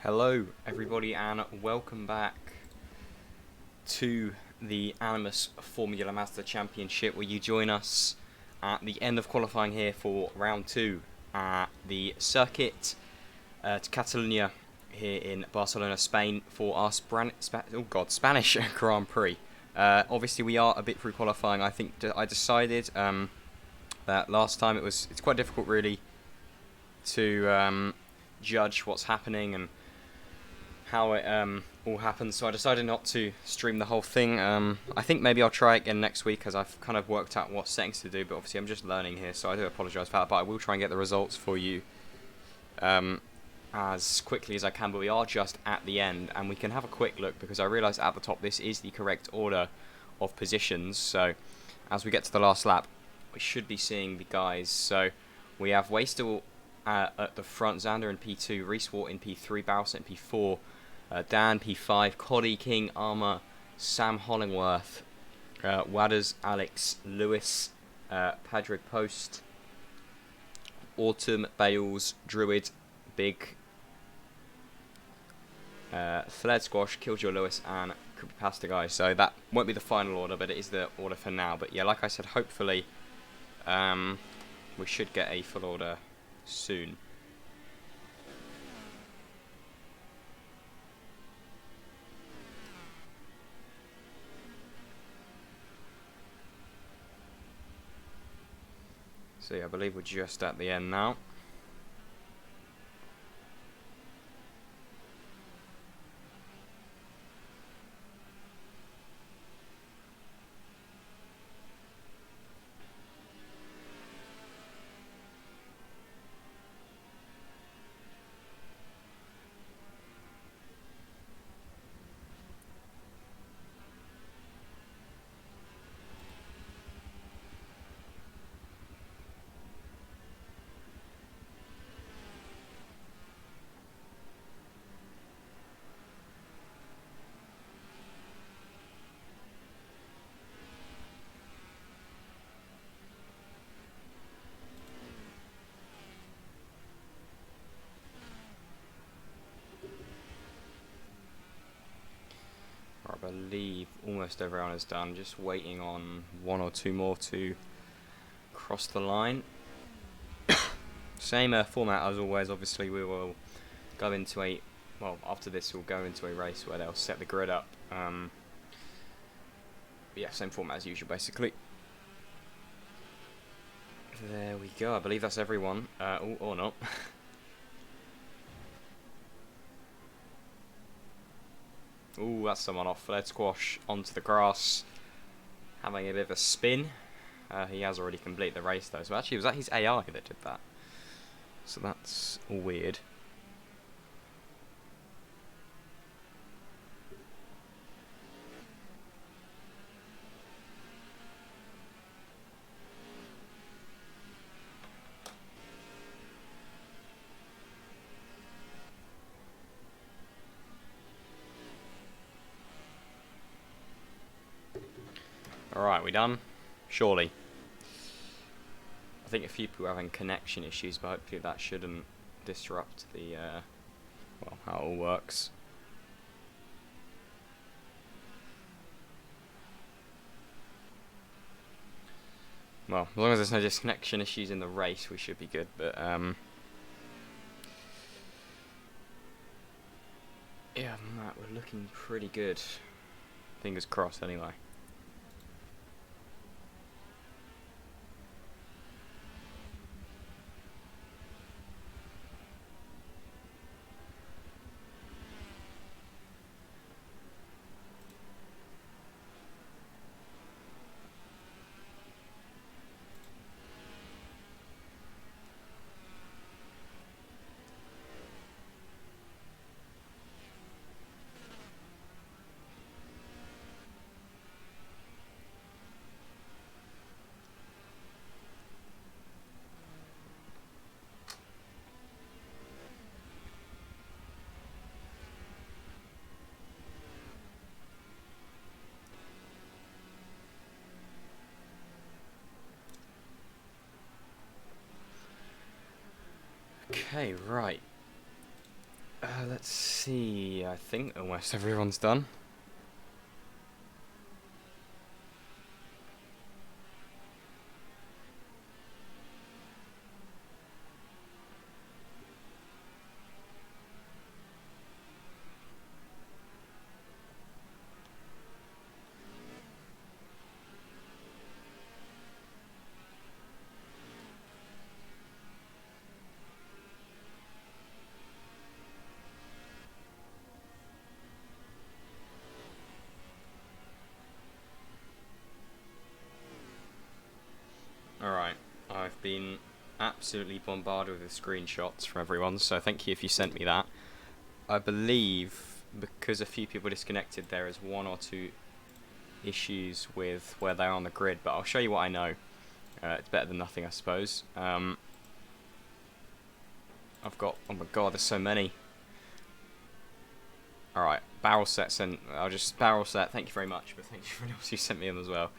Hello everybody and welcome back to the Animus Formula Mazda Championship, where you join us at the end of qualifying here for round 2 at the circuit to Catalunya here in Barcelona, Spain, for our Spanish Grand Prix. Obviously we are a bit through qualifying. I think I decided that last time it's quite difficult really to judge what's happening and how it all happened, so I decided not to stream the whole thing. I think maybe I'll try again next week, as I've kind of worked out what settings to do, but obviously I'm just learning here, so I do apologise for that, but I will try and get the results for you as quickly as I can. But we are just at the end, and we can have a quick look, because I realise at the top this is the correct order of positions. So as we get to the last lap, we should be seeing the guys. So we have Wastel at the front, Xander in P2, Reese Watt in P3, Bowser in P4, Dan P5, Coddy, King, Armour, Sam Hollingworth, Wadders, Alex, Lewis, Padraig Post, Autumn, Bales, Druid, Big, Fled Squash, Killjoy Lewis, and Cooper Pasta guys. So that won't be the final order, but it is the order for now. But yeah, like I said, hopefully we should get a full order soon. So yeah, I believe we're just at the end now. I believe almost everyone is done, just waiting on one or two more to cross the line. Same format as always. Obviously we will go into after this we'll go into a race where they'll set the grid up. Yeah, same format as usual basically. There we go, I believe that's everyone, or not. Ooh, that's someone off. Fled Squash onto the grass, having a bit of a spin. He has already completed the race though, so actually was that his AI that did that? So that's all weird. Alright, we done? Surely. I think a few people are having connection issues, but hopefully that shouldn't disrupt the, how it all works. Well, as long as there's no disconnection issues in the race, we should be good, but, yeah, other than that, we're looking pretty good. Fingers crossed, anyway. Okay, right. Let's see. I think almost everyone's done. Alright, I've been absolutely bombarded with screenshots from everyone, so thank you if you sent me that. I believe, because a few people disconnected, there is one or two issues with where they are on the grid, but I'll show you what I know. It's better than nothing, I suppose. I've got, oh my god, there's so many. Alright, barrel sets, and I'll just barrel set, thank you very much, but thank you for anyone else who sent me them as well.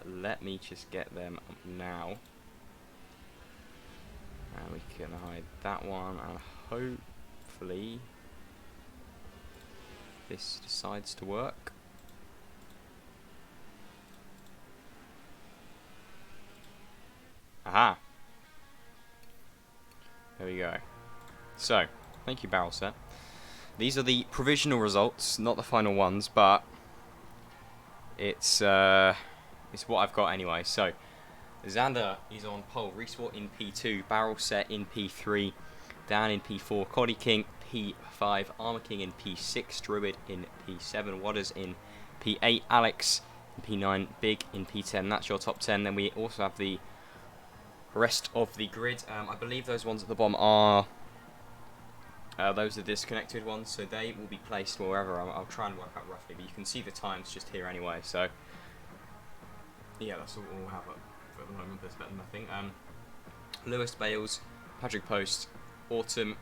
Let me just get them up now. And we can hide that one, and hopefully this decides to work. Aha! There we go. So, thank you, barrel set. These are the provisional results, not the final ones, but it's what I've got anyway. So, Xander is on pole, Reswat in P2, barrel set in P3, Dan in P4, Coddy King P5, Armor King in P6, Druid in P7, Wadders in P8, Alex in P9, Big in P10. That's your top 10. Then we also have the rest of the grid. I believe those ones at the bottom are those are disconnected ones, so they will be placed wherever. I'll try and work out roughly, but you can see the times just here anyway. So yeah, that's all we'll have at the moment. That's better than nothing. Lewis Bales, Patrick Post, Autumn,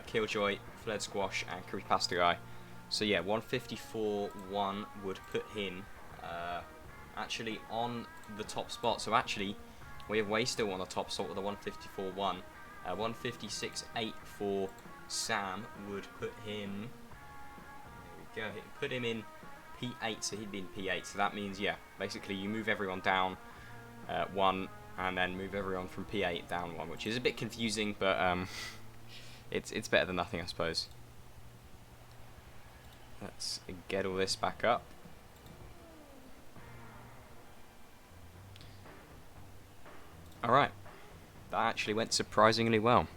Killjoy, Fled Squash, and Creepypasta Guy. So yeah, 154.1 would put him actually on the top spot. So actually, we have Way still on the top spot with a 154.1. 156.8 for Sam would put him. There we go. Put him in P8, so he'd be in P8. So that means, yeah, basically you move everyone down one, and then move everyone from P8 down one, which is a bit confusing, but it's better than nothing, I suppose. Let's get all this back up. Alright, that actually went surprisingly well.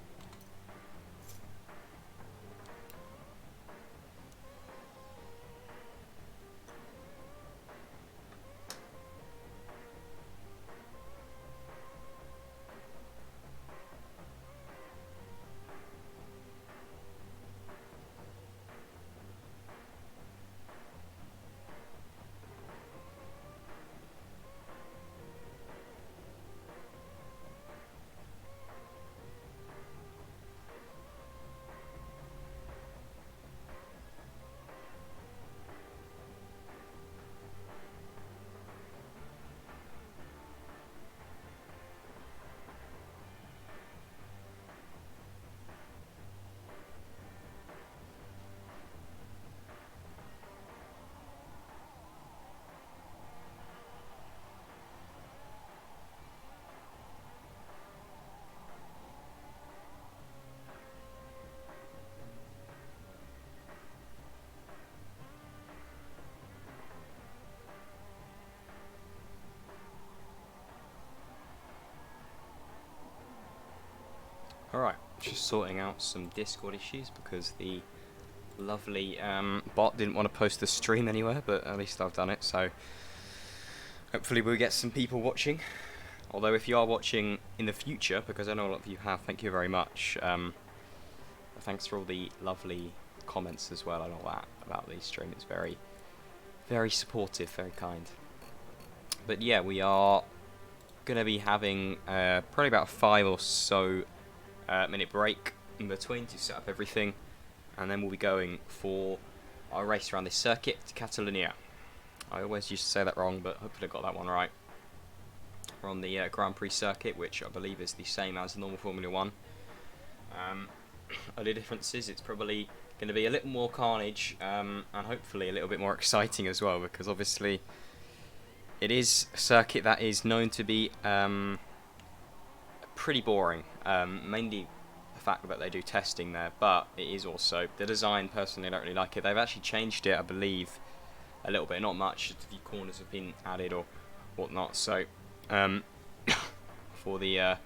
Alright, just sorting out some Discord issues because the lovely bot didn't want to post the stream anywhere, but at least I've done it, so hopefully we'll get some people watching. Although if you are watching in the future, because I know a lot of you have, thank you very much. Thanks for all the lovely comments as well and all that about the stream. It's very, very supportive, very kind. But yeah, we are going to be having probably about 5 or so minute break in between to set up everything, and then we'll be going for our race around this circuit to Catalunya. I always used to say that wrong, but hopefully I got that one right. We're on the Grand Prix circuit, which I believe is the same as the normal Formula 1. early differences, it's probably going to be a little more carnage, and hopefully a little bit more exciting as well, because obviously it is a circuit that is known to be pretty boring, mainly the fact that they do testing there, but it is also the design. Personally, I don't really like it. They've actually changed it, I believe, a little bit, not much. Just a few corners have been added or whatnot. So for the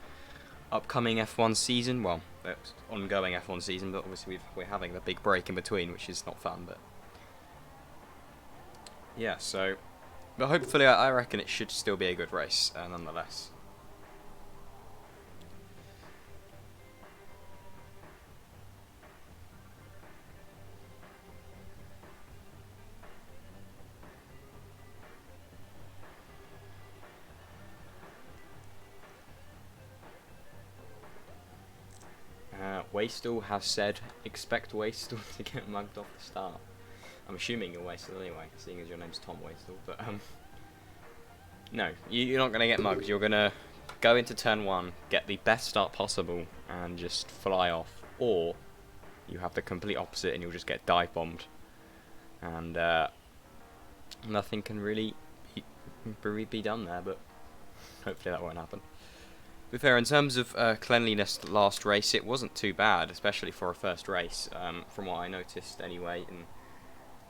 upcoming F1 season, well, the ongoing F1 season, but obviously we're having the big break in between, which is not fun. But yeah, so but hopefully I reckon it should still be a good race nonetheless. Wastel has said, expect Wastel to get mugged off the start. I'm assuming you're Wastel anyway, seeing as your name's Tom Wastel, but no, you're not going to get mugged. You're going to go into turn 1, get the best start possible, and just fly off. Or you have the complete opposite and you'll just get dive bombed. And nothing can really be done there, but hopefully that won't happen. To be fair, in terms of cleanliness last race, it wasn't too bad, especially for a first race, from what I noticed anyway, and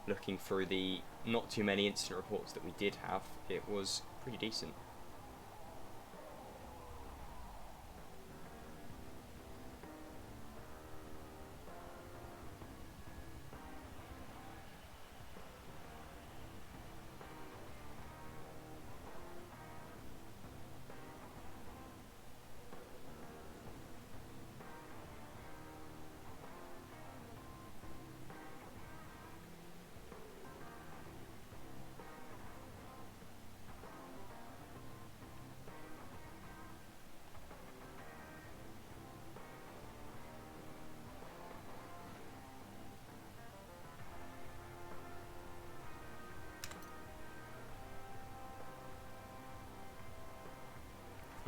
looking through the not too many incident reports that we did have, it was pretty decent.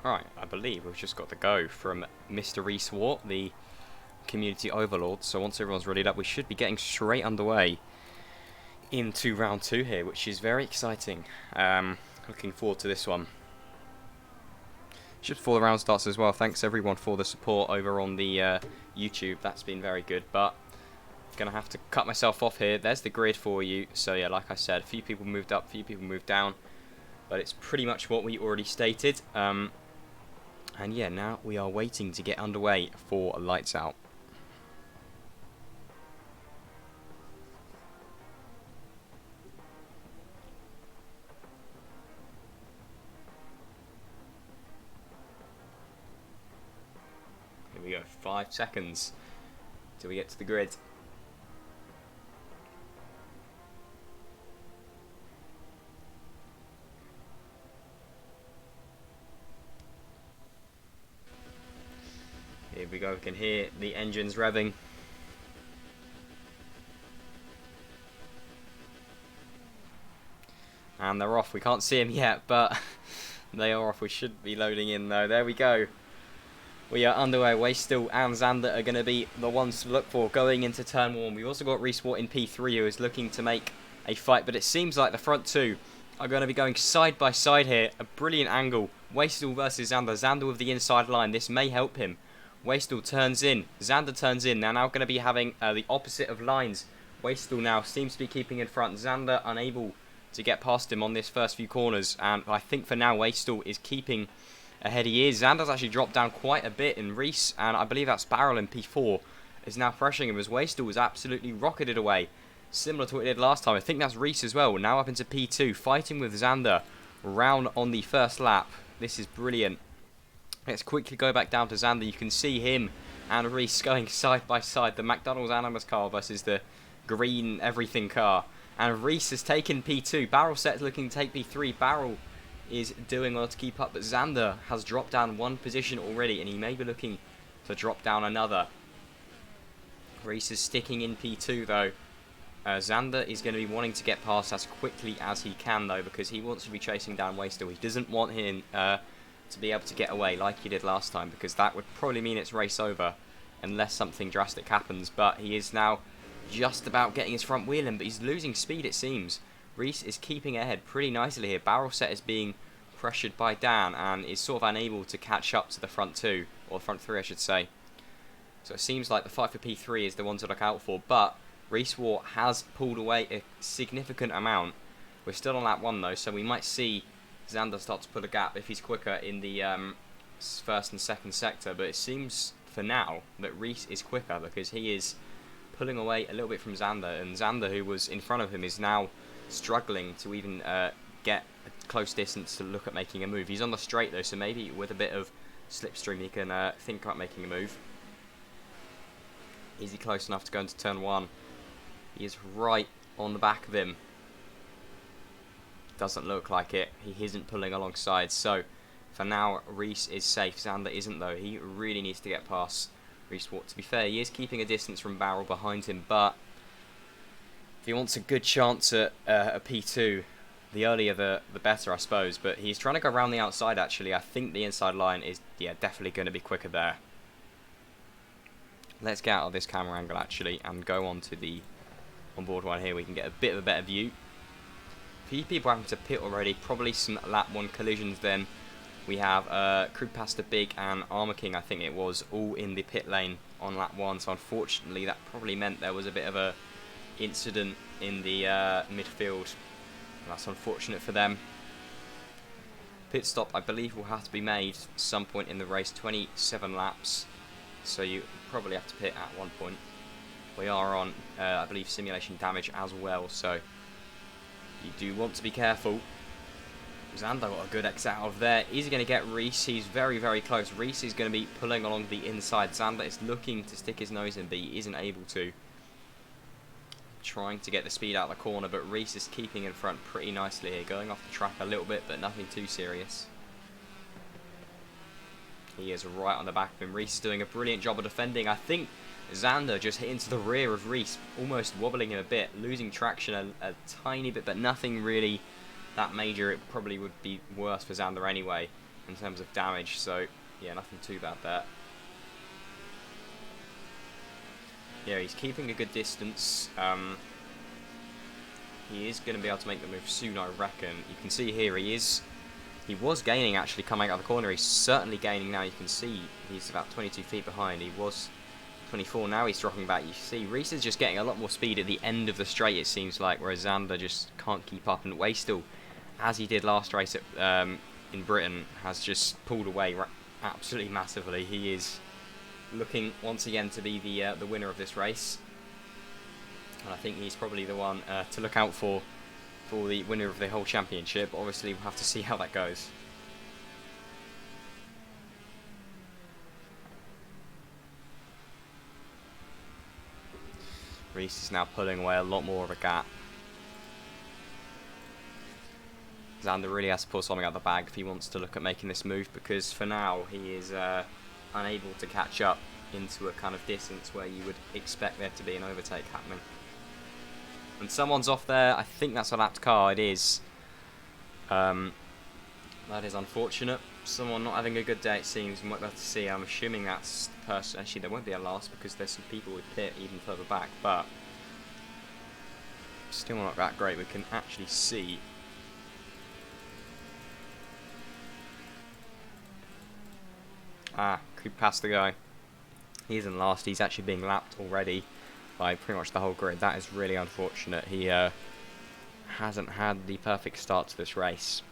Alright, I believe we've just got the go from Mr. Reese Wart, the community overlord. So once everyone's readied up, we should be getting straight underway into round 2 here, which is very exciting. Looking forward to this one. Just before the round starts as well, thanks everyone for the support over on the YouTube. That's been very good, but gonna have to cut myself off here. There's the grid for you. So yeah, like I said, a few people moved up, a few people moved down, but it's pretty much what we already stated. And yeah, now we are waiting to get underway for lights out. Here we go, 5 seconds till we get to the grid. Here we go, we can hear the engines revving. And they're off. We can't see them yet, but they are off. We should be loading in though. There we go. We are underway. Wastel and Xander are going to be the ones to look for going into turn 1. We've also got Reese Wart in P3 who is looking to make a fight, but it seems like the front two are going to be going side by side here. A brilliant angle. Wastel versus Xander. Xander with the inside line. This may help him. Wastel turns in, Xander turns in. They're now going to be having the opposite of lines. Wastel now seems to be keeping in front. Xander unable to get past him on this first few corners. And I think for now Wastel is keeping ahead. He is. Xander's actually dropped down quite a bit in Reese. And I believe that's Barrel in P4 is now pressuring him as Wastel was absolutely rocketed away. Similar to what he did last time. I think that's Reese as well. Now up into P2. Fighting with Xander. Round on the first lap. This is brilliant. Let's quickly go back down to Xander. You can see him and Reese going side by side. The McDonald's Animus car versus the green everything car. And Reese has taken P2. Barrel set's looking to take P3. Barrel is doing well to keep up, but Xander has dropped down one position already, and he may be looking to drop down another. Reese is sticking in P2 though. Xander is going to be wanting to get past as quickly as he can though, because he wants to be chasing down Wastel. He doesn't want him to be able to get away like he did last time, because that would probably mean it's race over. unless something drastic happens. But he is now just about getting his front wheel in, but he's losing speed, it seems. Reese is keeping ahead pretty nicely here. Barrel set is being pressured by Dan and is sort of unable to catch up to the front two, or front three I should say. So it seems like the fight for P3 is the one to look out for, but Reese War has pulled away a significant amount. We're still on lap 1 though, so we might see Xander start to put a gap if he's quicker in the first and second sector, but it seems for now that Reese is quicker because he is pulling away a little bit from Xander, and Xander, who was in front of him, is now struggling to even get a close distance to look at making a move. He's on the straight though, so maybe with a bit of slipstream he can think about making a move. Is he close enough to go into turn 1? He is right on the back of him. Doesn't look like it. He isn't pulling alongside, so for now Reese is safe. Xander isn't though. He really needs to get past Reese Watt. To be fair, he is keeping a distance from Barrel behind him, but if he wants a good chance at a P2, the earlier the better, I suppose. But he's trying to go around the outside actually. I think the inside line is definitely going to be quicker there. Let's get out of this camera angle actually and go on to the onboard one here. We can get a bit of a better view. A few people having to pit already, probably some lap 1 collisions then. We have Crew Pasta Big and Armour King, I think it was, all in the pit lane on lap 1, so unfortunately that probably meant there was a bit of a incident in the midfield. That's unfortunate for them. Pit stop, I believe, will have to be made some point in the race, 27 laps, so you probably have to pit at one point. We are on, I believe, simulation damage as well, so you do want to be careful. Xander got a good exit out of there. Is he going to get Reese? He's very, very close. Reese is going to be pulling along the inside. Xander is looking to stick his nose in, but he isn't able to. Trying to get the speed out of the corner, but Reese is keeping in front pretty nicely here. Going off the track a little bit, but nothing too serious. He is right on the back of him. Reese is doing a brilliant job of defending. I think Xander just hit into the rear of Reese, almost wobbling him a bit, losing traction a tiny bit, but nothing really that major. It probably would be worse for Xander anyway in terms of damage, so yeah, nothing too bad there. Yeah, he's keeping a good distance. He is going to be able to make the move soon, I reckon. You can see here he was gaining actually coming out of the corner. He's certainly gaining now. You can see he's about 22 feet behind. He was 24, now he's dropping back. You see Reese is just getting a lot more speed at the end of the straight, it seems like, whereas Xander just can't keep up, and Wastill, as he did last race at, in Britain, has just pulled away absolutely massively. He is looking once again to be the winner of this race, and I think he's probably the one to look out for the winner of the whole championship. Obviously we'll have to see how that goes. Reese is now pulling away a lot more of a gap. Xander really has to pull something out of the bag if he wants to look at making this move, because for now he is unable to catch up into a kind of distance where you would expect there to be an overtake happening. And someone's off there. I think that's a lapped car. It is. That is unfortunate. Someone not having a good day, it seems. We might be able to see. I'm assuming that's the person. Actually, there won't be a last because there's some people with pit even further back, but still not that great. We can actually see. Creep past the guy. He isn't last. He's actually being lapped already by pretty much the whole grid. That is really unfortunate. He hasn't had the perfect start to this race.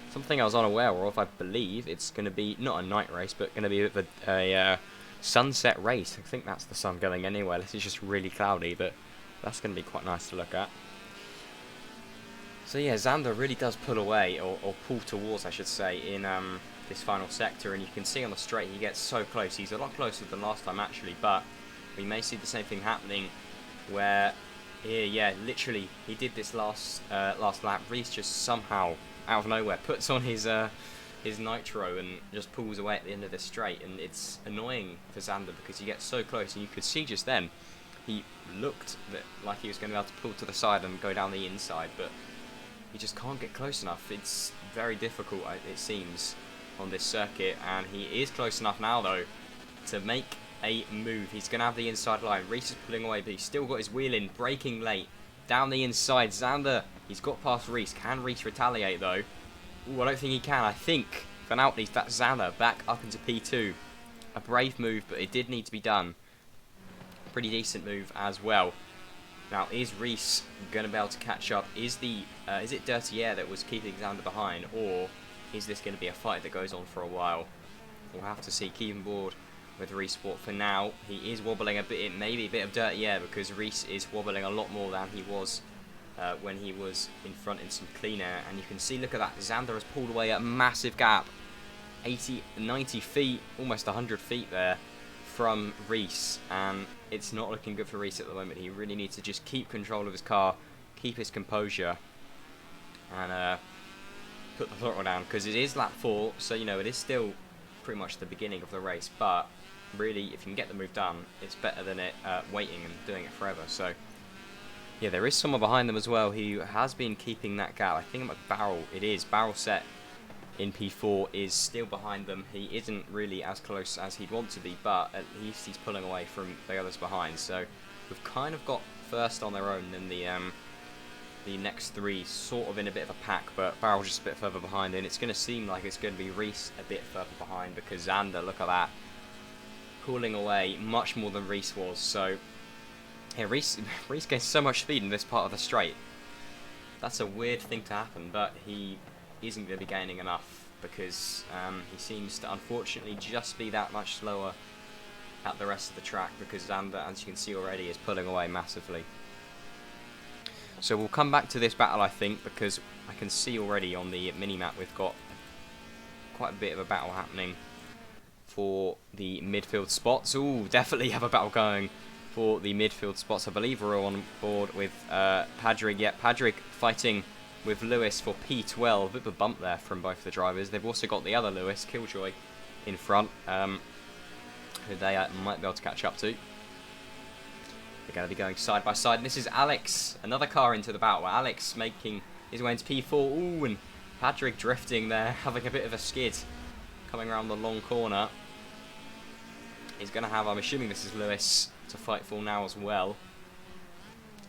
Something I was unaware of, I believe it's going to be not a night race, but going to be a sunset race. I think that's the sun going anywhere. This is just really cloudy, but that's going to be quite nice to look at. So yeah, Xander really does pull away, or pull towards, I should say, in this final sector, and you can see on the straight he gets so close. He's a lot closer than last time actually, but we may see the same thing happening where here, yeah, literally he did this last lap. Reese just somehow out of nowhere puts on his nitro and just pulls away at the end of the straight, and it's annoying for Xander because he gets so close, and you could see just then he looked like he was going to be able to pull to the side and go down the inside, but he just can't get close enough. It's very difficult, it seems. on this circuit, and he is close enough now though to make a move. He's going to have the inside line. Reese is pulling away, but he's still got his wheel in, braking late. Down the inside, Xander, he's got past Reese. Can Reese retaliate though? Ooh, I don't think he can. I think for now at least that's Xander back up into P2. A brave move, but it did need to be done. Pretty decent move as well. Now, is Reese going to be able to catch up? Is it Dirty Air that was keeping Xander behind, or is this going to be a fight that goes on for a while? We'll have to see. Keep him board with Reese Sport for now. He is wobbling a bit, maybe a bit of Dirty Air, because Reese is wobbling a lot more than he was when he was in front in some clean air. And you can see, look at that, Xander has pulled away a massive gap. 80, 90 feet, almost 100 feet there from Reese, and it's not looking good for Reese at the moment. He really needs to just keep control of his car, keep his composure, and put the throttle down, because it is lap 4, so you know it is still pretty much the beginning of the race, but really if you can get the move done, it's better than it waiting and doing it forever. So yeah, there is someone behind them as well who has been keeping that gap. I think Barrel, it is Barrel Set in P4 is still behind them. He isn't really as close as he'd want to be, but at least he's pulling away from the others behind. So we've kind of got first on their own, and the next three sort of in a bit of a pack, but Barrel just a bit further behind, and it's going to seem like it's going to be Reese a bit further behind, because Xander, look at that, pulling away much more than Reese was. So yeah, Reese gains so much speed in this part of the straight. That's a weird thing to happen, but he isn't going to be gaining enough, because he seems to unfortunately just be that much slower at the rest of the track, because Xander, as you can see already, is pulling away massively. So we'll come back to this battle, I think, because I can see already on the mini-map we've got quite a bit of a battle happening for the midfield spots. Ooh, definitely have a battle going for the midfield spots. I believe we're all on board with Padraig. Yeah, Padraig fighting with Lewis for P12. A bit of a bump there from both the drivers. They've also got the other Lewis, Killjoy, in front, who they might be able to catch up to. They're going to be going side by side. And this is Alex, another car into the battle. Alex making his way into P4. Ooh, and Padraig drifting there, having a bit of a skid, coming around the long corner. He's going to have, I'm assuming this is Lewis, to fight for now as well,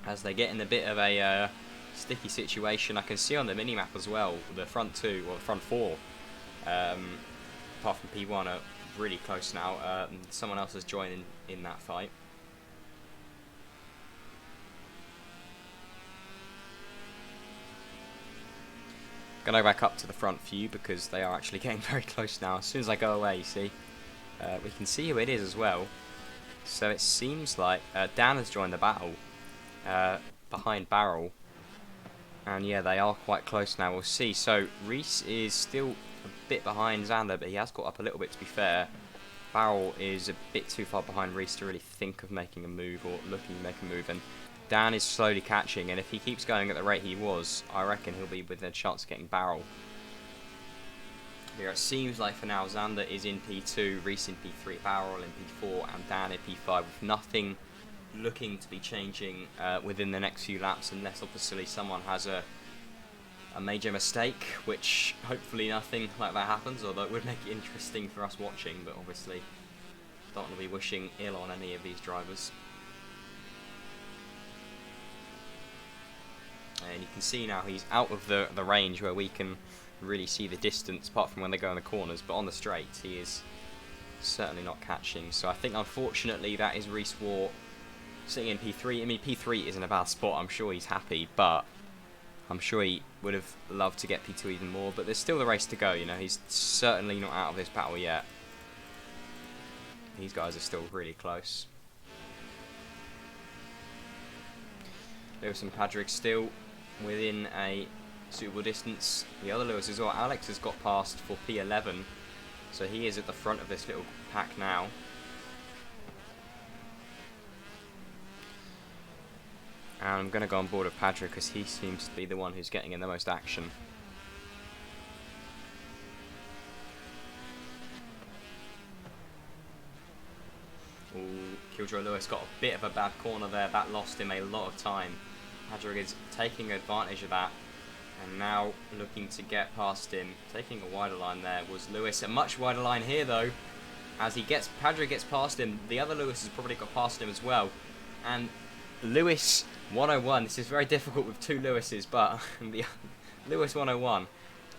as they get in a bit of a sticky situation. I can see on the mini-map as well, the front two, or the front four, apart from P1, are really close now. Someone else has joined in that fight. Gonna go back up to the front view, because they are actually getting very close now. As soon as I go away, you see, we can see who it is as well. So it seems like Dan has joined the battle behind Barrel. And yeah, they are quite close now, we'll see. So Reese is still a bit behind Xander, but he has got up a little bit, to be fair. Barrel is a bit too far behind Reese to really think of making a move, or looking to make a move. And Dan is slowly catching, and if he keeps going at the rate he was, I reckon he'll be within a chance of getting Barrel. Here it seems like for now Xander is in P2, Reese in P3, Barrel in P4, and Dan in P5, with nothing looking to be changing within the next few laps, unless obviously someone has a major mistake, which hopefully nothing like that happens, although it would make it interesting for us watching, but obviously don't want to be wishing ill on any of these drivers. And you can see now he's out of the range where we can really see the distance, apart from when they go in the corners, but on the straight he is certainly not catching. So I think unfortunately that is Reese War sitting in P3. I mean, P3 isn't a bad spot, I'm sure he's happy, but I'm sure he would have loved to get P2 even more, but there's still the race to go, you know. He's certainly not out of this battle yet. These guys are still really close. Lewis and Padraig still within a suitable distance. The other Lewis as well. Alex has got past for P11, so he is at the front of this little pack now. And I'm going to go on board with Padraig, because he seems to be the one who's getting in the most action. Ooh, Killjoy Lewis got a bit of a bad corner there. That lost him a lot of time. Padraig is taking advantage of that. And now looking to get past him, taking a wider line there was Lewis. A much wider line here though, as Patrick gets past him. The other Lewis has probably got past him as well. And Lewis 101, this is very difficult with two Lewises, but the Lewis 101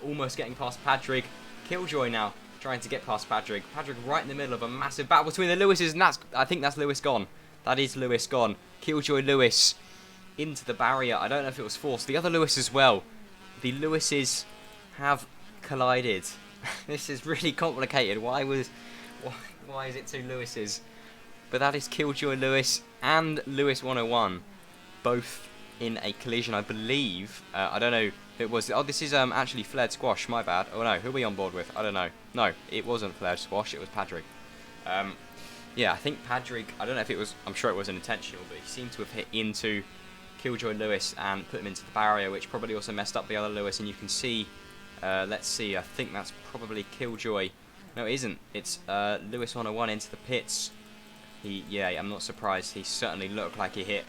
almost getting past Patrick. Killjoy now trying to get past Patrick. Patrick right in the middle of a massive battle between the Lewises, and I think that's Lewis gone. That is Lewis gone. Killjoy Lewis into the barrier. I don't know if it was forced. The other Lewis as well. The Lewises have collided. This is really complicated. Why is it two Lewises? But that is Killjoy Lewis and Lewis 101, both in a collision, I believe. I don't know who it was. Oh, this is actually Flared Squash. My bad. Oh no, who are we on board with? I don't know. No, it wasn't Flared Squash. It was Patrick. Yeah, I think Patrick. I don't know if it was. I'm sure it wasn't intentional, but he seemed to have hit into Killjoy Lewis and put him into the barrier, which probably also messed up the other Lewis. And you can see. Let's see. I think that's probably Killjoy. No, it isn't. It's Lewis 101 into the pits. Yeah, I'm not surprised. He certainly looked like he hit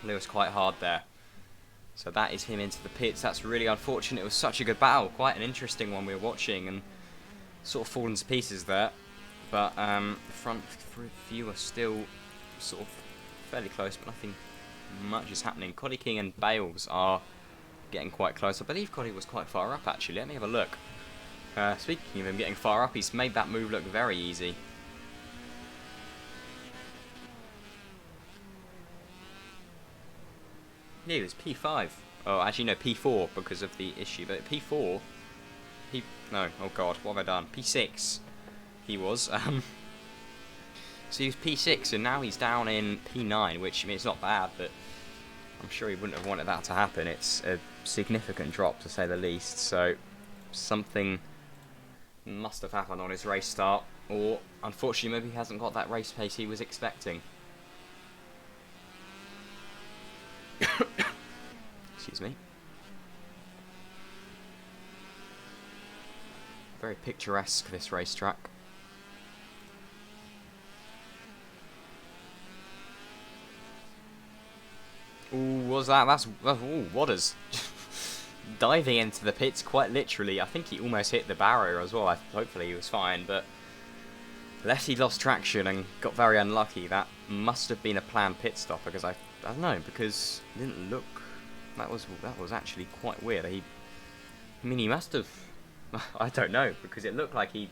Lewis quite hard there. So that is him into the pits. That's really unfortunate. It was such a good battle. Quite an interesting one we were watching, and sort of fallen to pieces there. But the front few are still sort of fairly close, but nothing much is happening. Coddy King and Bales are getting quite close. I believe Coddy was quite far up, actually. Let me have a look. Speaking of him getting far up, he's made that move look very easy. Yeah, it was P5. Oh, actually no, P4 because of the issue. But P4, no, oh god, what have I done? P6, he was. So he was P6, and now he's down in P9, which, I mean, it's not bad, but I'm sure he wouldn't have wanted that to happen. It's a significant drop, to say the least. So something must have happened on his race start, or unfortunately, maybe he hasn't got that race pace he was expecting. Excuse me. Very picturesque, this racetrack. Ooh, what's that? That's ooh, Wadders diving into the pits quite literally. I think he almost hit the barrier as well. Hopefully he was fine, but unless he lost traction and got very unlucky, that must have been a planned pit stop, because I don't know, because it didn't look. That was actually quite weird. I mean, he must have. I don't know, because it looked like he,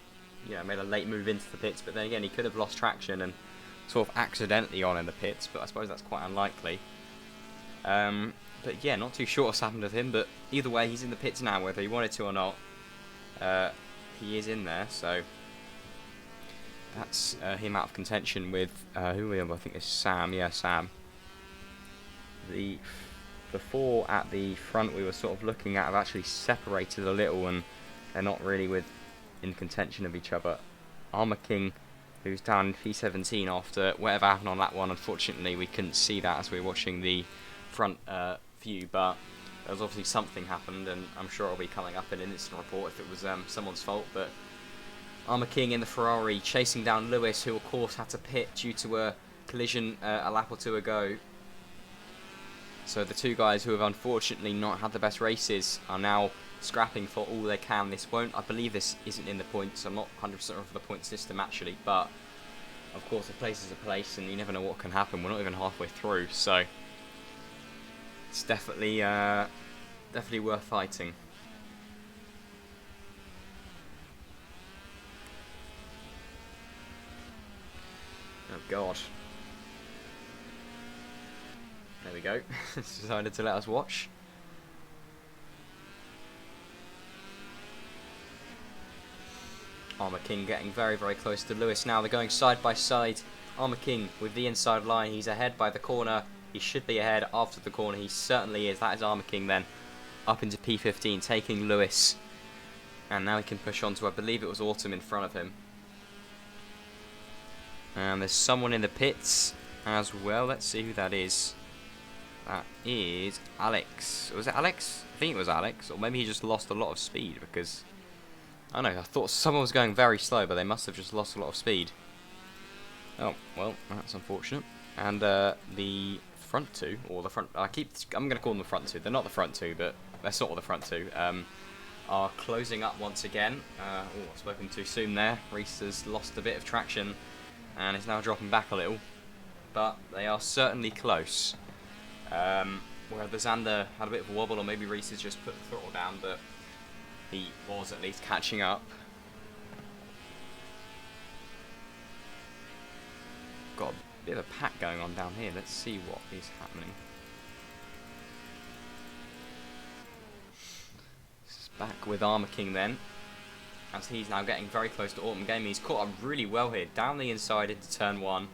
made a late move into the pits. But then again, he could have lost traction and sort of accidentally on in the pits. But I suppose that's quite unlikely. But yeah, not too sure what's happened with him. But either way, he's in the pits now, whether he wanted to or not. He is in there, so that's him out of contention with who are we on? I think it's Sam. Yeah, Sam. The four at the front we were sort of looking at have actually separated a little, and they're not really in contention of each other. Armour King, who's down in P17 after whatever happened on that one. Unfortunately, we couldn't see that as we were watching the front view, but there was obviously something happened, and I'm sure it'll be coming up in an instant report if it was someone's fault. But Armour King in the Ferrari chasing down Lewis, who of course had to pit due to a collision a lap or two ago. So the two guys who have unfortunately not had the best races are now scrapping for all they can. I believe this isn't in the points. I'm not 100% sure of the point system actually, but of course a place is a place, and you never know what can happen. We're not even halfway through, so it's definitely worth fighting. Oh god. There we go. It's decided to let us watch. Armour King getting very, very close to Lewis now. They're going side by side. Armour King with the inside line. He's ahead by the corner. He should be ahead after the corner. He certainly is. That is Armour King then. Up into P15, taking Lewis. And now he can push on to, I believe it was Autumn in front of him. And there's someone in the pits as well. Let's see who that is. That is Alex. Was it Alex? I think it was Alex. Or maybe he just lost a lot of speed, because I don't know, I thought someone was going very slow, but they must have just lost a lot of speed. Oh, well, that's unfortunate. And the front two, or the front. I'm going to call them the front two. They're not the front two, but they're sort of the front two. Are closing up once again. I've spoken too soon there. Reese has lost a bit of traction and is now dropping back a little, but they are certainly close. Where the Xander had a bit of a wobble, or maybe Reese has just put the throttle down, but he was at least catching up. Got a bit of a pack going on down here. Let's see what is happening. Back with Armour King then, as he's now getting very close to Autumn Gaming. He's caught up really well here, down the inside into turn 1.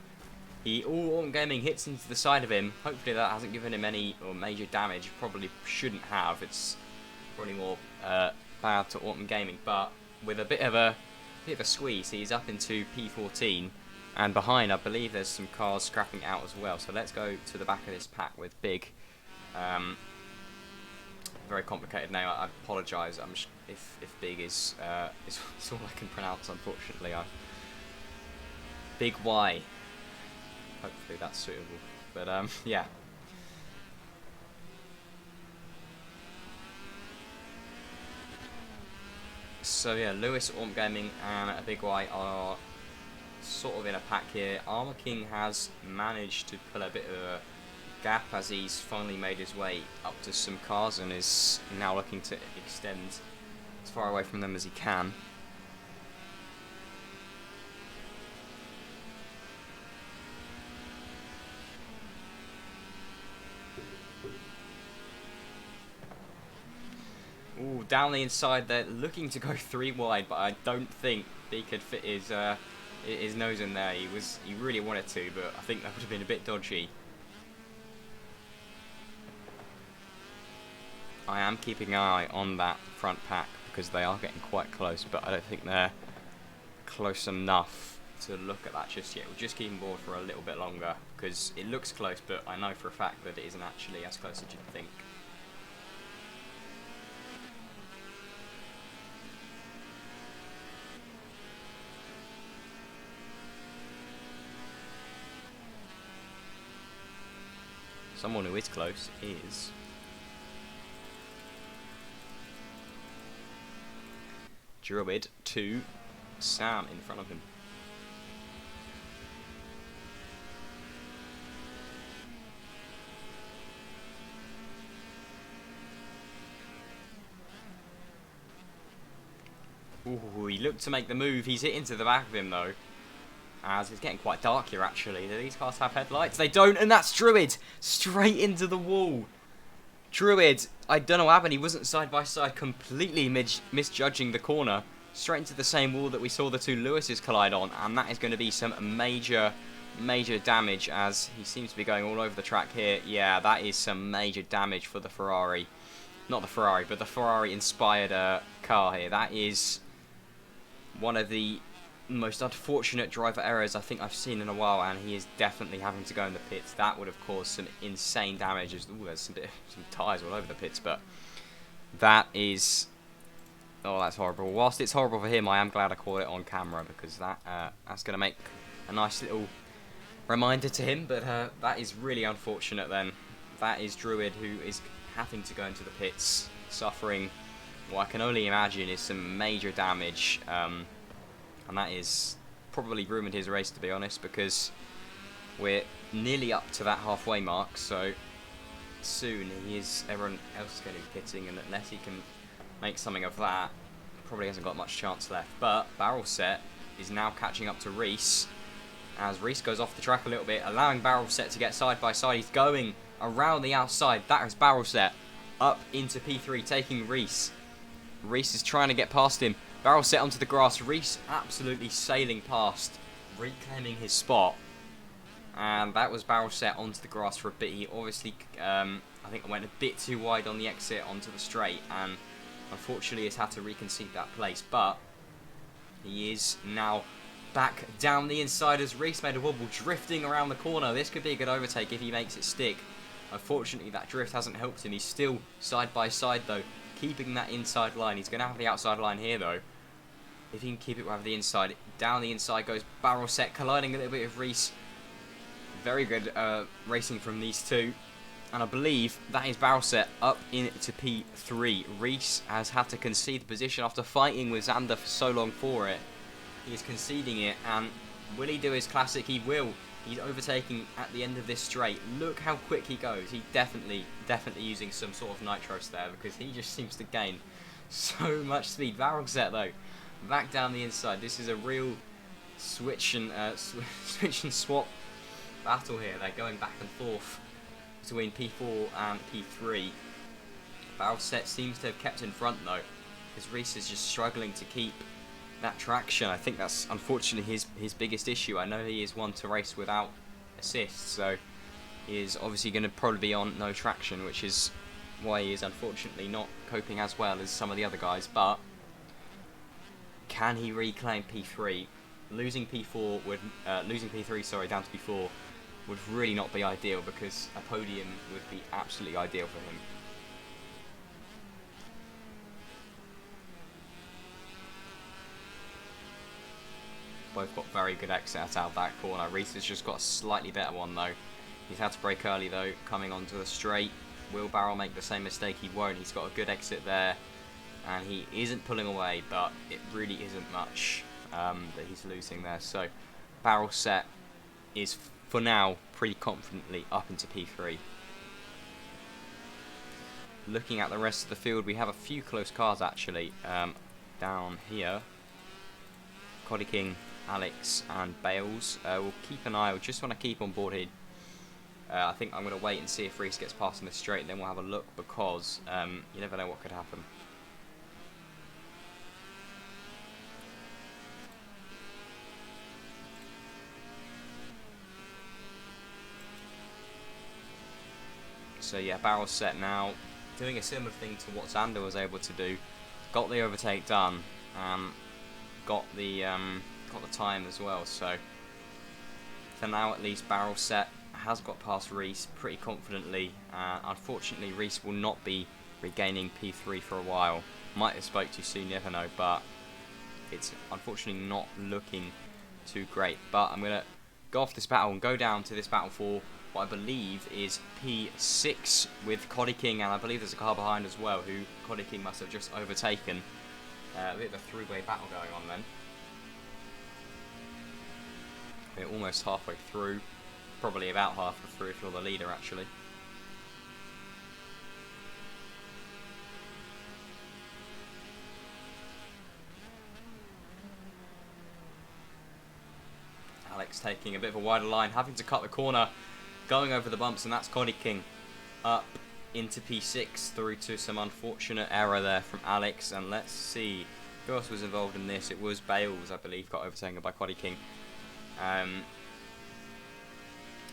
Autumn Gaming hits into the side of him. Hopefully that hasn't given him any or major damage. Probably shouldn't have. It's probably more bad to Autumn Gaming, but with a bit of a squeeze, he's up into P14, and behind I believe there's some cars scrapping out as well. So let's go to the back of this pack with Big. Very complicated name. I apologise. If Big is all I can pronounce. Unfortunately, Big Y. Hopefully that's suitable. But yeah. So yeah, Lewis, Autumn Gaming, and a Big Y are sort of in a pack here. Armour King has managed to pull a bit of a gap as he's finally made his way up to some cars and is now looking to extend as far away from them as he can. Ooh, down the inside they're looking to go 3 wide, but I don't think he could fit his nose in there. He really wanted to, but I think that would have been a bit dodgy. I am keeping an eye on that front pack because they are getting quite close, but I don't think they're close enough to look at that just yet. We'll just keep them board for a little bit longer because it looks close, but I know for a fact that it isn't actually as close as you'd think. Someone who is close is Druid to Sam in front of him. Ooh, he looked to make the move. He's hit into the back of him though, as it's getting quite dark here actually. Do these cars have headlights? They don't, and that's Druid straight into the wall. Druid, I don't know what happened, he wasn't side by side, completely misjudging the corner, straight into the same wall that we saw the two Lewises collide on, and that is going to be some major damage as he seems to be going all over the track here. Yeah, that is some major damage for the Ferrari. Not the Ferrari, but the Ferrari-inspired car here. That is one of the most unfortunate driver errors I think I've seen in a while, and he is definitely having to go in the pits. That would have caused some insane damage. Ooh, there's some tyres all over the pits, but that is... oh, that's horrible. Whilst it's horrible for him, I am glad I caught it on camera because that's going to make a nice little reminder to him, but that is really unfortunate then. That is Druid who is having to go into the pits, suffering what I can only imagine is some major damage. And that is probably ruined his race, to be honest, because we're nearly up to that halfway mark, so soon everyone else is going to be pitting, and unless he can make something of that, probably hasn't got much chance left. But Barrel Set is now catching up to Reese, as Reese goes off the track a little bit, allowing Barrel Set to get side by side. He's going around the outside. That is Barrel Set up into P3, taking Reese. Reese is trying to get past him. Barrel Set onto the grass. Reese absolutely sailing past, reclaiming his spot. And that was Barrel Set onto the grass for a bit. He obviously, I think, went a bit too wide on the exit onto the straight, and unfortunately has had to reconcede that place. But he is now back down the inside as Reese made a wobble, drifting around the corner. This could be a good overtake if he makes it stick. Unfortunately, that drift hasn't helped him. He's still side by side though, keeping that inside line. He's going to have the outside line here though. If he can keep it with the inside, down the inside goes Barrel Set, colliding a little bit with Reese. very good racing from these two. And I believe that is barrel set up into P3. Reese has had to concede the position after fighting with Xander for so long for it. He is conceding it, and will he do his classic? He will. He's overtaking at the end of this straight. Look how quick he goes. He definitely using some sort of nitros there, because he just seems to gain so much speed. Barrel set though, back down the inside. This is a real switch and swap battle here. They're going back and forth between P4 and P3. Barrel set seems to have kept in front though, because Reese is just struggling to keep that traction. I think that's unfortunately his biggest issue. I know he is one to race without assists, so he is obviously going to probably be on no traction, which is why he is unfortunately not coping as well as some of the other guys. But can he reclaim P3? Losing P3 down to P4 would really not be ideal, because a podium would be absolutely ideal for him. Both got very good exits out of that corner. Reese has just got a slightly better one though. He's had to brake early though, coming onto the straight. Will Barrel make the same mistake? He won't. He's got a good exit there, and he isn't pulling away, but it really isn't much that he's losing there. So Barrel set is for now pretty confidently up into P3. Looking at the rest of the field, we have a few close cars actually down here. Coddy King, Alex and Bales. We'll keep an eye. We just want to keep on board here. I think I'm going to wait and see if Reese gets past in the straight, and then we'll have a look, because you never know what could happen. So yeah, barrel set now, doing a similar thing to what Xander was able to do. Got the overtake done, got the time as well. So for now, at least, barrel set has got past Reese pretty confidently. Unfortunately, Reese will not be regaining P3 for a while. Might have spoke too soon, never know, but it's unfortunately not looking too great. But I'm going to go off this battle and go down to this battle for what I believe is P6 with Coddy King, and I believe there's a car behind as well who Coddy King must have just overtaken. A bit of a three-way battle going on then. We're almost halfway through, probably about halfway through if you're the leader actually. Alex taking a bit of a wider line, having to cut the corner, going over the bumps, and that's Coddy King up into P6 through to some unfortunate error there from Alex. And let's see who else was involved in this. It was Bales, I believe, got overtaken by Coddy King. And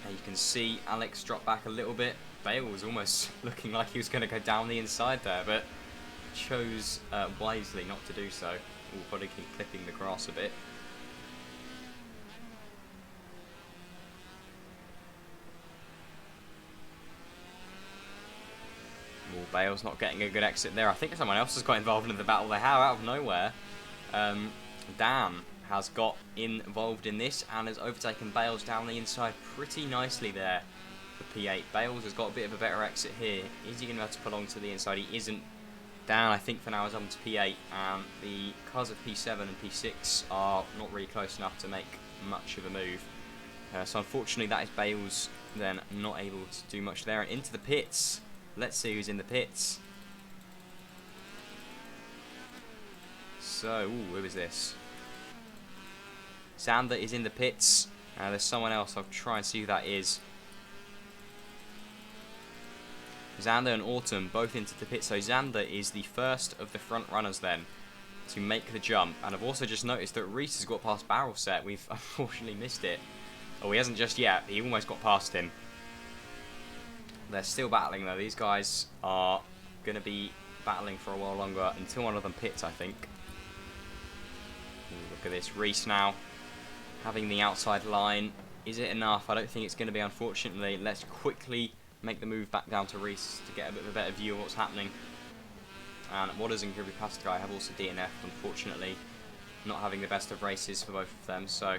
you can see Alex drop back a little bit. Bale was almost looking like he was going to go down the inside there, but chose wisely not to do so. Ooh, Coddy King clipping the grass a bit. Bale's not getting a good exit there. I think someone else has got involved in the battle they have out of nowhere. Dan has got involved in this and has overtaken Bales down the inside pretty nicely there for P8. Bales has got a bit of a better exit here. Is he going to have to pull on to the inside? He isn't. Dan, I think, for now is up to P8, and the cars of P7 and P6 are not really close enough to make much of a move. So unfortunately that is Bales then not able to do much there. And into the pits. Let's see who's in the pits. So, ooh, who is this? Xander is in the pits. There's someone else. I'll try and see who that is. Xander and Autumn both into the pits. So Xander is the first of the front runners then to make the jump. And I've also just noticed that Reese has got past barrel set. We've unfortunately missed it. Oh, he hasn't just yet. He almost got past him. They're still battling though. These guys are going to be battling for a while longer until one of them pits, I think. Ooh, look at this. Reese now having the outside line. Is it enough? I don't think it's going to be, unfortunately. Let's quickly make the move back down to Reese to get a bit of a better view of what's happening. And Waters and Gribbly Pastagai have also DNF'd, unfortunately. Not having the best of races for both of them, so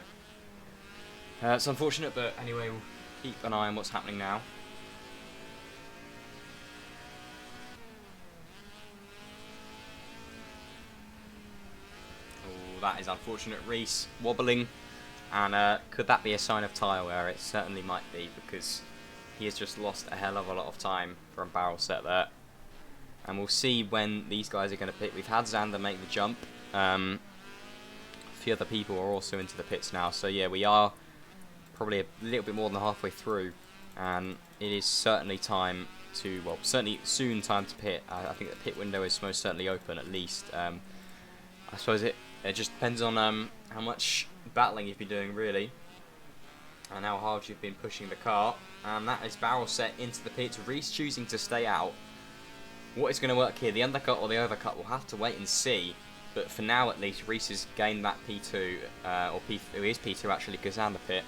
it's unfortunate, but anyway, keep an eye on what's happening now. Oh, that is unfortunate. Reese wobbling. And could that be a sign of tyre wear? It certainly might be, because he has just lost a hell of a lot of time from barrel set there. And we'll see when these guys are going to pit. We've had Xander make the jump. A few other people are also into the pits now. So yeah, we are probably a little bit more than halfway through. And it is certainly time to, well, certainly soon time to pit. I think the pit window is most certainly open at least. I suppose it just depends on how much battling you've been doing really. And how hard you've been pushing the car. And that is barrel set into the pits. Reese choosing to stay out. What is going to work here, the undercut or the overcut, we'll have to wait and see. But for now at least, Reese has gained that P2, or P3, it is P2 actually, because Xander pit.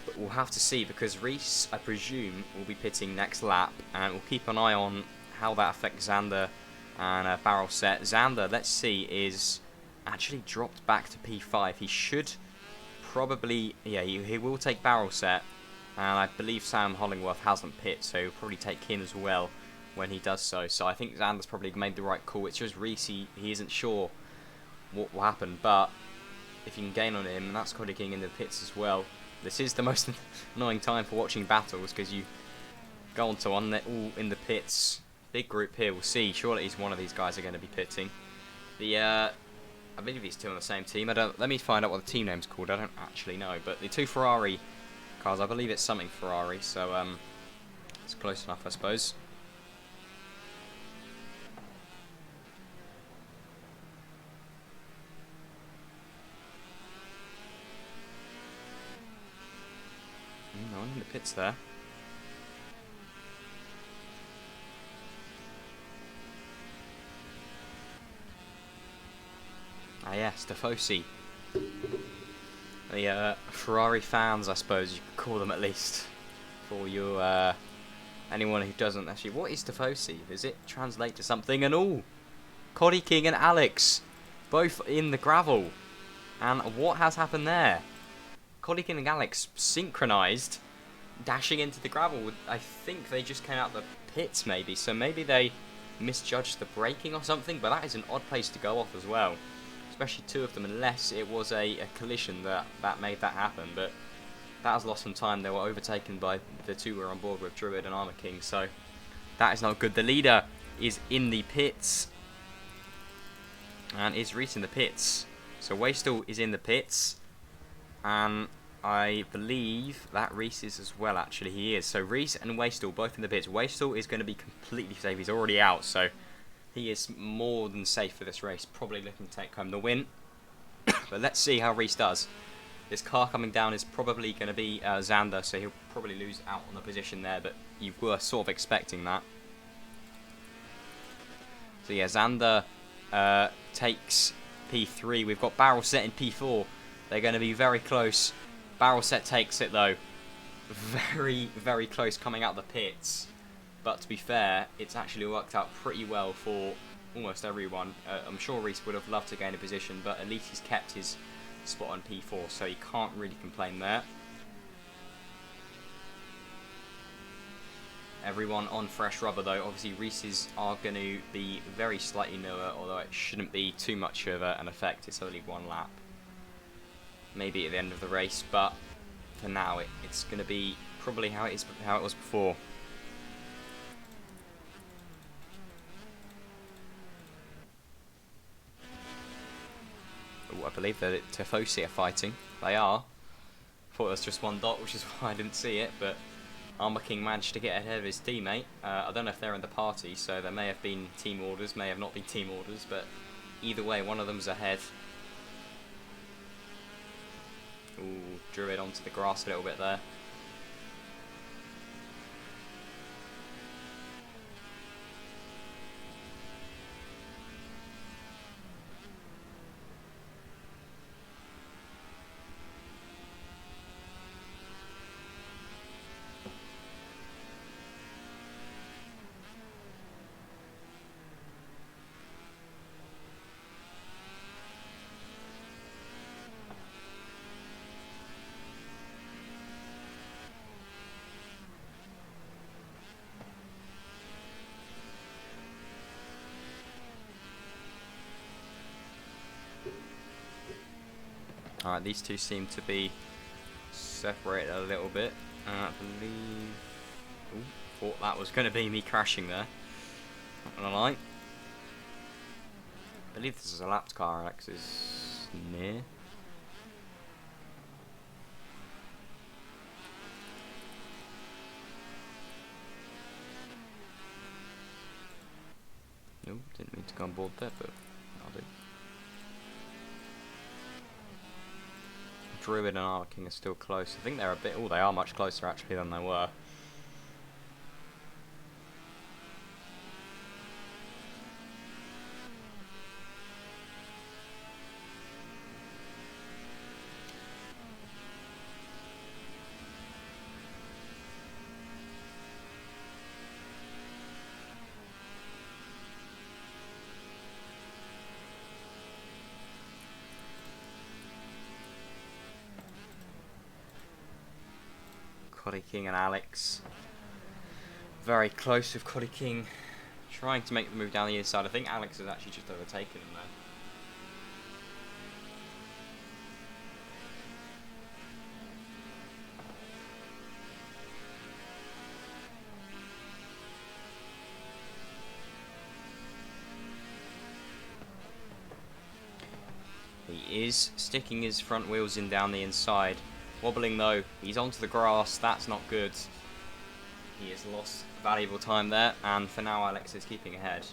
But we'll have to see, because Reese, I presume, will be pitting next lap. And we'll keep an eye on how that affects Xander and barrel set. Xander, let's see, is actually dropped back to P5. He should probably, yeah, he will take barrel set. And I believe Sam Hollingworth hasn't pit, so he'll probably take him as well when he does so. So I think Xander's probably made the right call. It's just Reese, he isn't sure what will happen, but if you can gain on him, and that's Cody King in the pits as well. This is the most annoying time for watching battles, because you go on to one, they're all in the pits. Big group here, we'll see. Surely he's one of these guys are going to be pitting. I believe these two on the same team. Let me find out what the team name's called. I don't actually know, but the two Ferrari cars, I believe it's something Ferrari, so it's close enough, I suppose. No one in the pits there. Ah yes, Tifosi. The Ferrari fans, I suppose you could call them at least. For you, anyone who doesn't actually, what is Tifosi? Does it translate to something? And all, Cody King and Alex, both in the gravel. And what has happened there? Cody King and Alex synchronised, dashing into the gravel. I think they just came out the pits maybe, so maybe they misjudged the braking or something, but that is an odd place to go off as well. Especially two of them, unless it was a collision that made that happen, but that has lost some time. They were overtaken by the two who were on board with Druid and Armour King, so that is not good. The leader is in the pits, and is Reese in the pits. So Wastill is in the pits, and I believe that Reese is as well, actually he is. So Reese and Wastill both in the pits. Wastill is going to be completely safe, he's already out, so he is more than safe for this race, probably looking to take home the win. But let's see how Reese does. This car coming down is probably going to be Xander, so he'll probably lose out on the position there, but you were sort of expecting that. So yeah, Xander takes P3. We've got barrel set in P4. They're going to be very close. Barrel set takes it though. Very, very close coming out the pits. But to be fair, it's actually worked out pretty well for almost everyone. I'm sure Reese would have loved to gain a position, but at least he's kept his spot on P4, so he can't really complain there. Everyone on fresh rubber though. Obviously Reese's are going to be very slightly newer, although it shouldn't be too much of an effect. It's only one lap. Maybe at the end of the race, but for now it's going to be probably how it was before. Ooh, I believe that Tifosi are fighting. They are. Thought it was just one dot, which is why I didn't see it, but Armour King managed to get ahead of his teammate. I don't know if they're in the party, so there may have been team orders, may have not been team orders, but either way, one of them's ahead. Ooh, drew it onto the grass a little bit there. Alright, these two seem to be separated a little bit. I believe... Ooh, thought that was going to be me crashing there. Not gonna lie. I believe this is a lapped car. Alex is near. Nope, didn't mean to go on board there, but I'll do. Druid and Arking are still close. I think they're a bit... Oh, they are much closer actually than they were. Coddy King and Alex. Very close with Coddy King trying to make the move down the inside. I think Alex has actually just overtaken him there. He is sticking his front wheels in down the inside. Wobbling though, he's onto the grass, that's not good. He has lost valuable time there, and for now Alex is keeping ahead.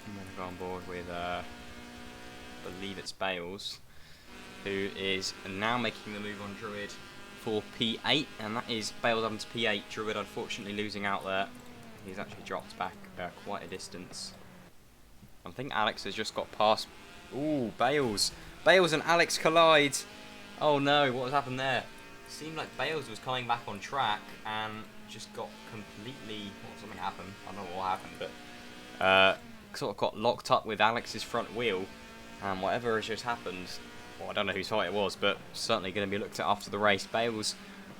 I'm going to go on board with, I believe it's Bales, who is now making the move on Druid for P8, and that is Bales up to P8. Druid unfortunately losing out there. He's actually dropped back quite a distance. I think Alex has just got past. Ooh, Bales. Bales and Alex collide. Oh no, what has happened there? It seemed like Bales was coming back on track and just got completely... Well, something happened. I don't know what happened, but... sort of got locked up with Alex's front wheel, and whatever has just happened, well, I don't know whose fault it was, but certainly going to be looked at after the race. Bales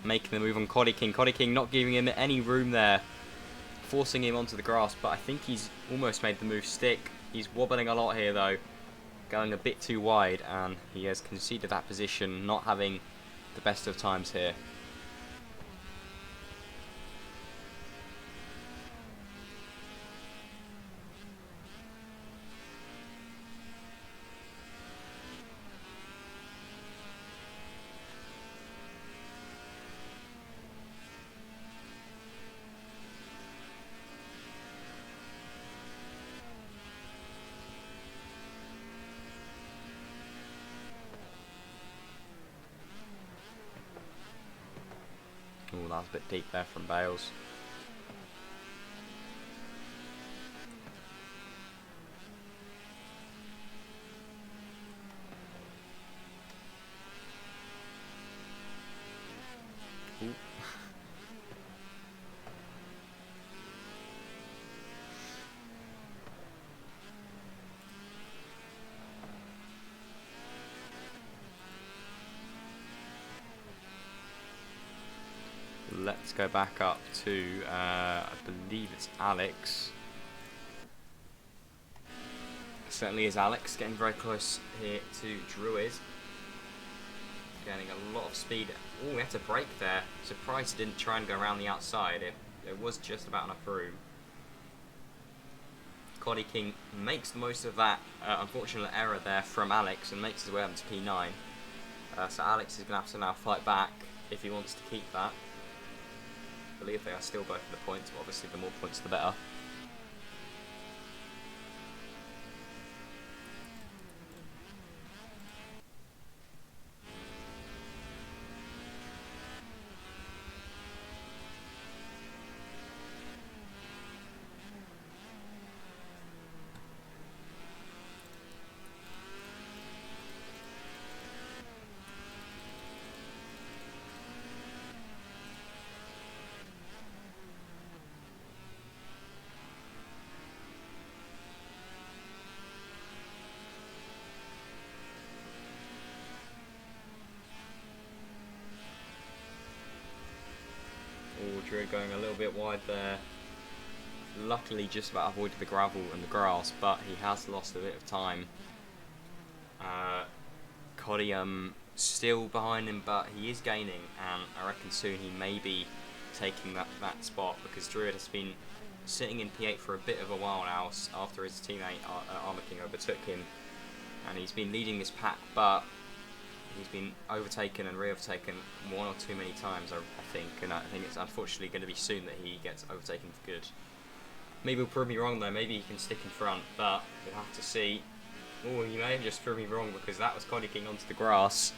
making the move on Coddy King. Coddy King not giving him any room there, forcing him onto the grass, but I think he's almost made the move stick. He's wobbling a lot here though, going a bit too wide, and he has conceded that position, not having the best of times here. Oh, that was a bit deep there from Bales. Ooh. Let's go back up to, I believe it's Alex. Certainly is Alex, getting very close here to Druid. Getting a lot of speed. Oh, we had to brake there. Surprised he didn't try and go around the outside. there was just about enough room. Coddy King makes the most of that unfortunate error there from Alex and makes his way up to P9. So Alex is going to have to now fight back if he wants to keep that. I believe they are still both for the points, but obviously the more points the better. Druid going a little bit wide there. Luckily just about avoided the gravel and the grass, but he has lost a bit of time. Coddy still behind him, but he is gaining, and I reckon soon he may be taking that spot, because Druid has been sitting in P8 for a bit of a while now after his teammate Armour King overtook him, and he's been leading this pack, but he's been overtaken and re-overtaken one or too many times, I think, and I think it's unfortunately going to be soon that he gets overtaken for good. Maybe he'll prove me wrong though, maybe he can stick in front, but we'll have to see. Oh, he may have just proved me wrong, because that was Coddy King onto the grass.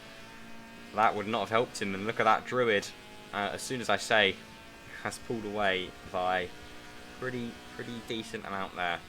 That would not have helped him, and look at that Druid, as soon as I say, has pulled away by pretty decent amount there.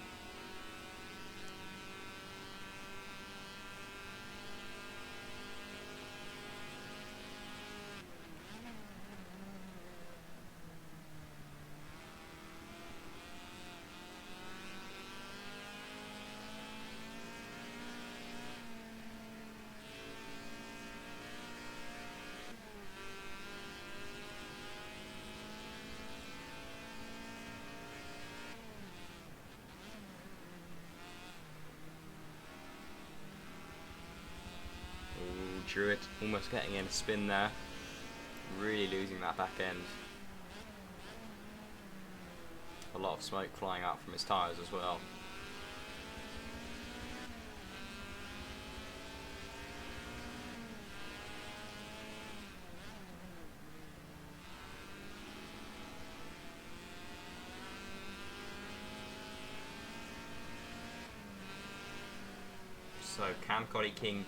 Druid almost getting in a spin there, really losing that back end. A lot of smoke flying out from his tyres as well. So can Coddy King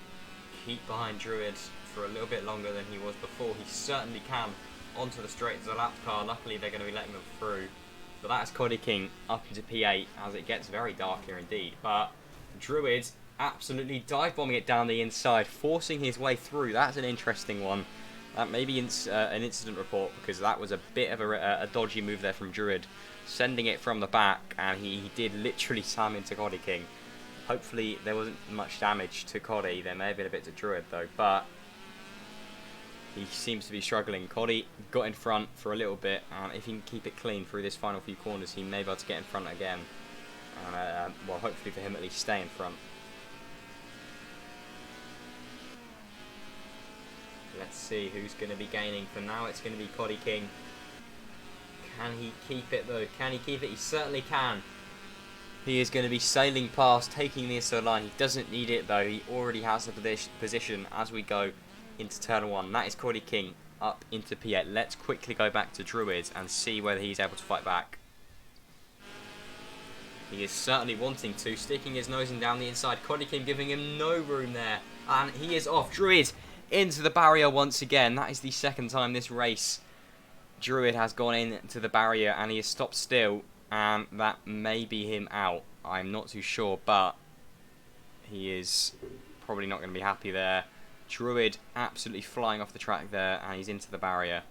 keep behind Druid for a little bit longer than he was before? He certainly can. Onto the straight as a lap car. Luckily they're going to be letting them through. But that is Coddy King up into P8 as it gets very dark here indeed. But Druid absolutely dive bombing it down the inside, forcing his way through. That's an interesting one. That may be an incident report, because that was a bit of a dodgy move there from Druid, sending it from the back, and he did literally slam into Coddy King. Hopefully there wasn't much damage to Coddy. There may have been a bit to Druid though, but he seems to be struggling. Coddy got in front for a little bit, and if he can keep it clean through this final few corners, he may be able to get in front again. And well, hopefully for him at least stay in front. Let's see who's going to be gaining. For now it's going to be Coddy King. Can he keep it though? Can he keep it? He certainly can. He is going to be sailing past, taking the inside line. He doesn't need it though. He already has the position as we go into turn 1. That is Coddy King up into P8. Let's quickly go back to Druid and see whether he's able to fight back. He is certainly wanting to, sticking his nose in down the inside. Coddy King giving him no room there. And he is off. Druid into the barrier once again. That is the second time this race Druid has gone into the barrier and he has stopped still. And that may be him out. I'm not too sure, but he is probably not going to be happy there. Druid absolutely flying off the track there, and he's into the barrier.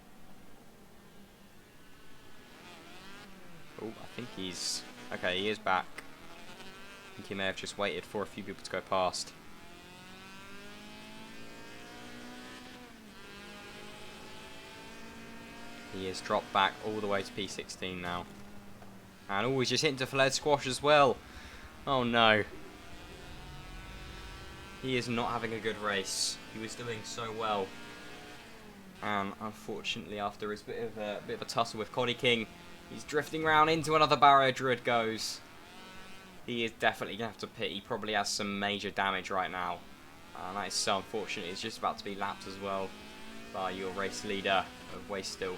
Oh, I think he's... okay, he is back. I think he may have just waited for a few people to go past. He is dropped back all the way to P16 now. And oh, he's just hit into flared squash as well. Oh no. He is not having a good race. He was doing so well. And unfortunately, after his bit of a tussle with Coddy King, He's drifting round into another barrier. Druid goes. He is definitely going to have to pit. He probably has some major damage right now. And that is so unfortunate. He's just about to be lapped as well by your race leader of Wastill.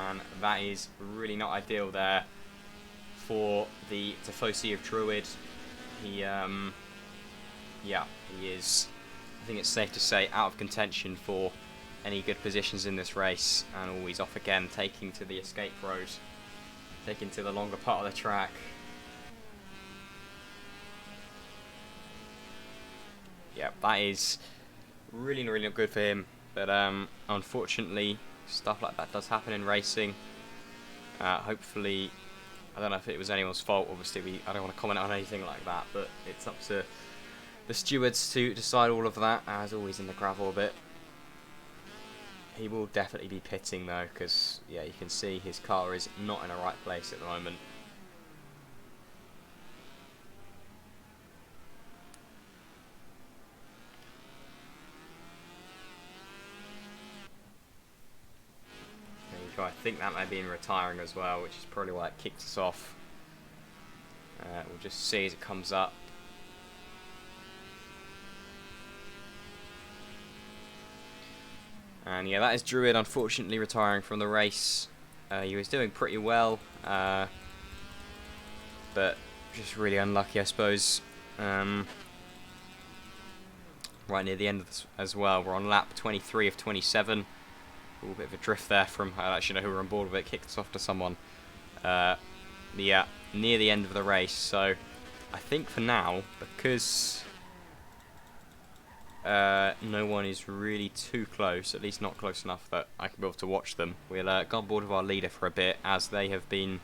And that is really not ideal there for the Tifosi of Druid. He, yeah, he is, I think it's safe to say, out of contention for any good positions in this race. And always off again, taking to the escape road. Taking to the longer part of the track. Yeah, that is really, really not good for him. But unfortunately, stuff like that does happen in racing. Hopefully, I don't know if it was anyone's fault. Obviously, I don't want to comment on anything like that. But it's up to the stewards to decide all of that, as always in the gravel bit. He will definitely be pitting though, because yeah, you can see his car is not in the right place at the moment. There you go. I think that may be in retiring as well, which is probably why it kicked us off. We'll just see as it comes up. And yeah, that is Druid unfortunately retiring from the race. He was doing pretty well, but just really unlucky, I suppose. Right near the end of this as well. We're on lap 23 of 27. A little bit of a drift there from, I don't actually know who were on board with it, kicked us off to someone. Yeah, near the end of the race. So I think for now, because no one is really too close, at least not close enough that I can be able to watch them. We'll go on board with our leader for a bit, as they have been,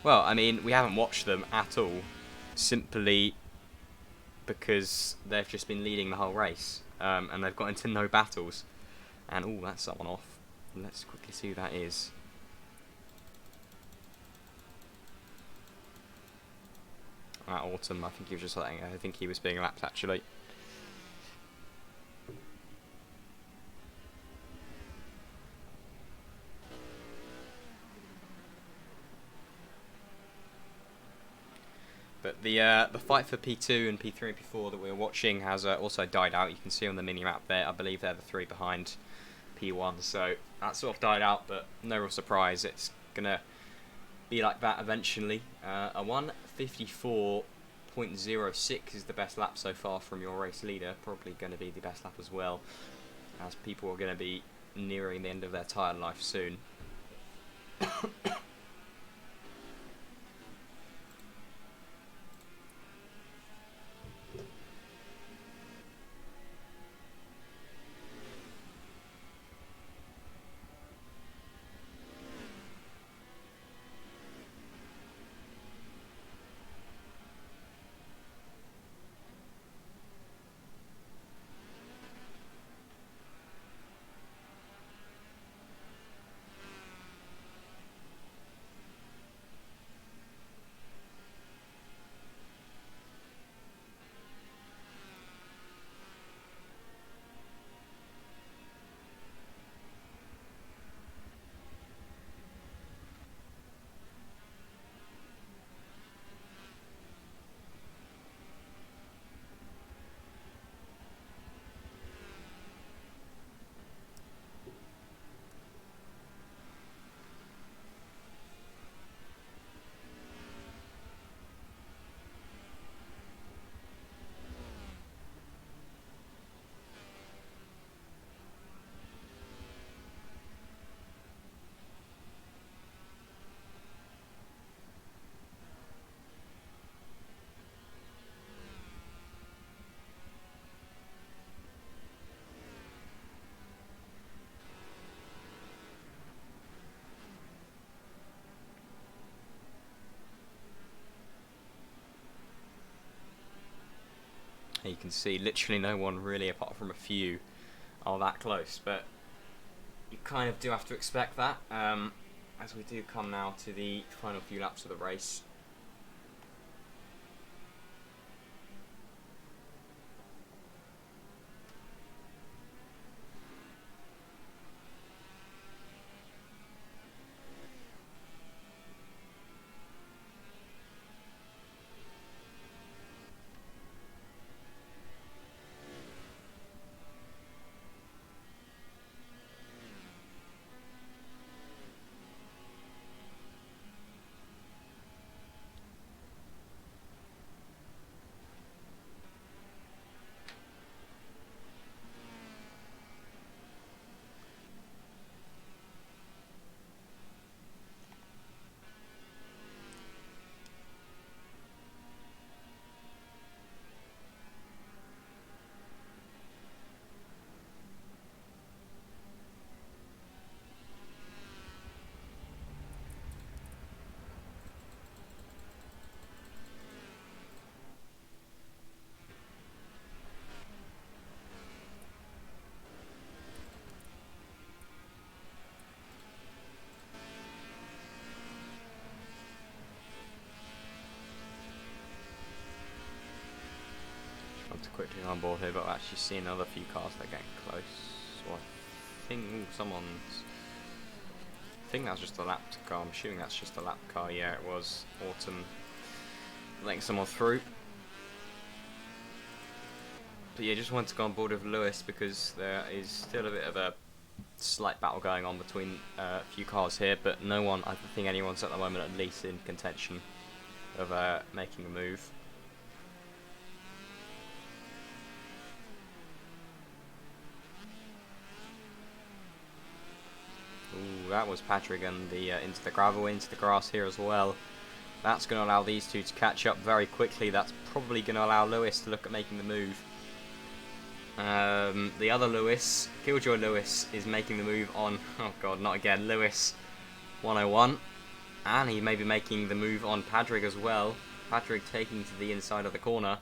well, I mean, we haven't watched them at all, simply because they've just been leading the whole race, and they've got into no battles. And, oh, that's someone off. Let's quickly see who that is. Autumn, I think he was just letting, I think he was being lapped actually. But the fight for P2 and P3 and P4 that we were watching has also died out. You can see on the mini-map there, I believe they're the three behind P1. So that sort of died out, but no real surprise. It's going to be like that eventually. A 1:54.06 is the best lap so far from your race leader. Probably going to be the best lap as well, as people are going to be nearing the end of their tyre life soon. You can see literally no one really, apart from a few, are that close, but you kind of do have to expect that, as we do come now to the final few laps of the race. on board here, but I've actually seen another few cars that are getting close. Well, I think someone's... I think that's just a lapped car. I'm assuming that's just a lapped car. Yeah, it was. Autumn letting someone through. But yeah, just wanted to go on board with Lewis because there is still a bit of a slight battle going on between a few cars here, but no one, I don't think anyone's at the moment at least in contention of making a move. Ooh, that was Patrick and the into the gravel, into the grass here as well. That's going to allow these two to catch up very quickly. That's probably going to allow Lewis to look at making the move. The other Lewis, Killjoy Lewis, is making the move on, oh god, not again, Lewis 101. And he may be making the move on Patrick as well. Patrick taking to the inside of the corner.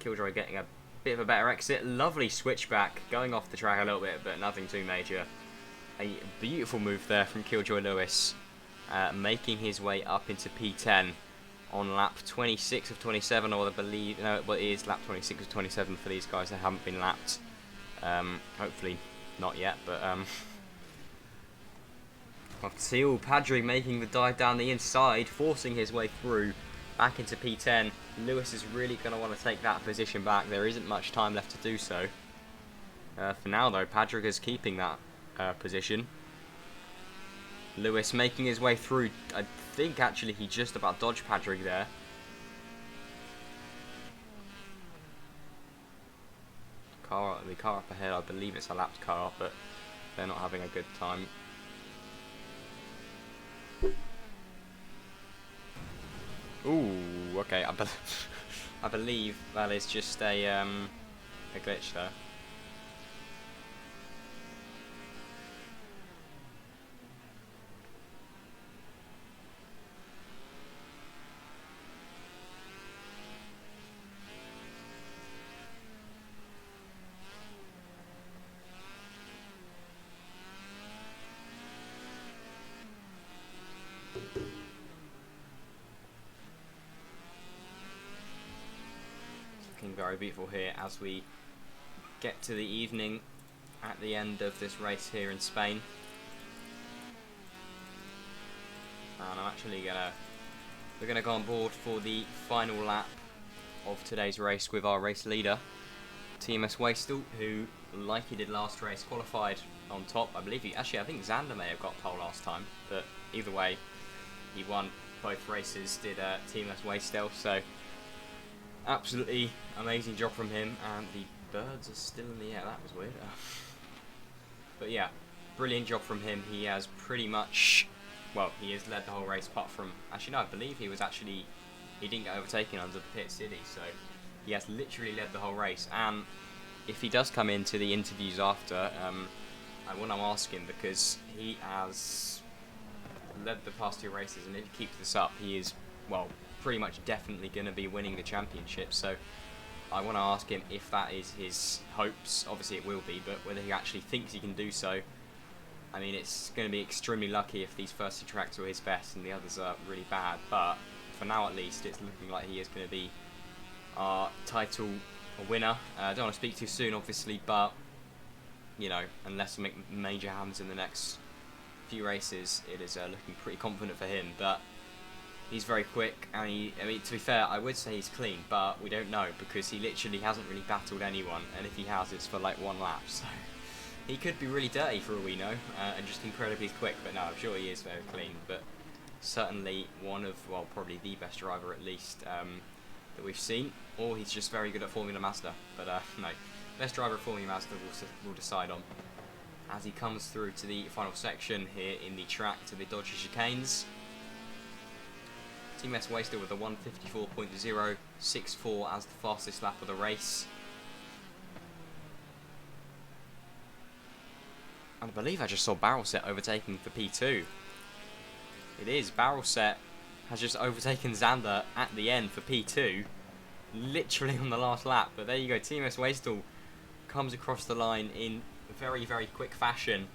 Killjoy getting a bit of a better exit. Lovely switchback, going off the track a little bit, but nothing too major. A beautiful move there from Killjoy Lewis, making his way up into P10 on lap 26 of 27, or I believe, no, well, it is lap 26 of 27 for these guys that haven't been lapped. Hopefully not yet, but Till Patrick making the dive down the inside, forcing his way through back into P10. Lewis is really going to want to take that position back. There isn't much time left to do so. For now though, Patrick is keeping that position. Lewis making his way through. I think actually he just about dodged Patrick there. The car up ahead, I believe it's a lapped car, but they're not having a good time. Ooh, okay, I believe that is just a glitch there. Very beautiful here as we get to the evening at the end of this race here in Spain. And I'm actually we're gonna go on board for the final lap of today's race with our race leader, TMS Wastel, who, like he did last race, qualified on top. I believe I think Xander may have got pole last time, but either way, he won both races, did TMS Wastel, so absolutely amazing job from him. And the birds are still in the air, that was weird. But yeah, brilliant job from him. He has pretty much, well, he has led the whole race apart from, actually no, I believe he didn't get overtaken under the pits, did he? So he has literally led the whole race. And if he does come into the interviews after, I want to ask him, because he has led the past two races, and if he keeps this up, he is, well, pretty much definitely going to be winning the championship. So I want to ask him if that is his hopes. Obviously it will be, but whether he actually thinks he can do so. I mean, it's going to be extremely lucky if these first two tracks are his best and the others are really bad, but for now at least it's looking like he is going to be our title winner. I don't want to speak too soon obviously, but you know, unless something major happens in the next few races, it is looking pretty confident for him. But he's very quick, and I mean, to be fair, I would say he's clean, but we don't know because he literally hasn't really battled anyone, and if he has, it's for like one lap, so he could be really dirty for all we know, and just incredibly quick. But no, I'm sure he is very clean, but certainly one of, well, probably the best driver at least that we've seen, or he's just very good at Formula Mazda. But no, best driver of Formula Mazda will decide on as he comes through to the final section here in the track to the Dodge chicanes. TMS Wastel with a 154.064 as the fastest lap of the race. And I believe I just saw Barrel Set overtaking for P2. It is, Barrel Set has just overtaken Xander at the end for P2, literally on the last lap. But there you go, TMS Wastel comes across the line in very, very quick fashion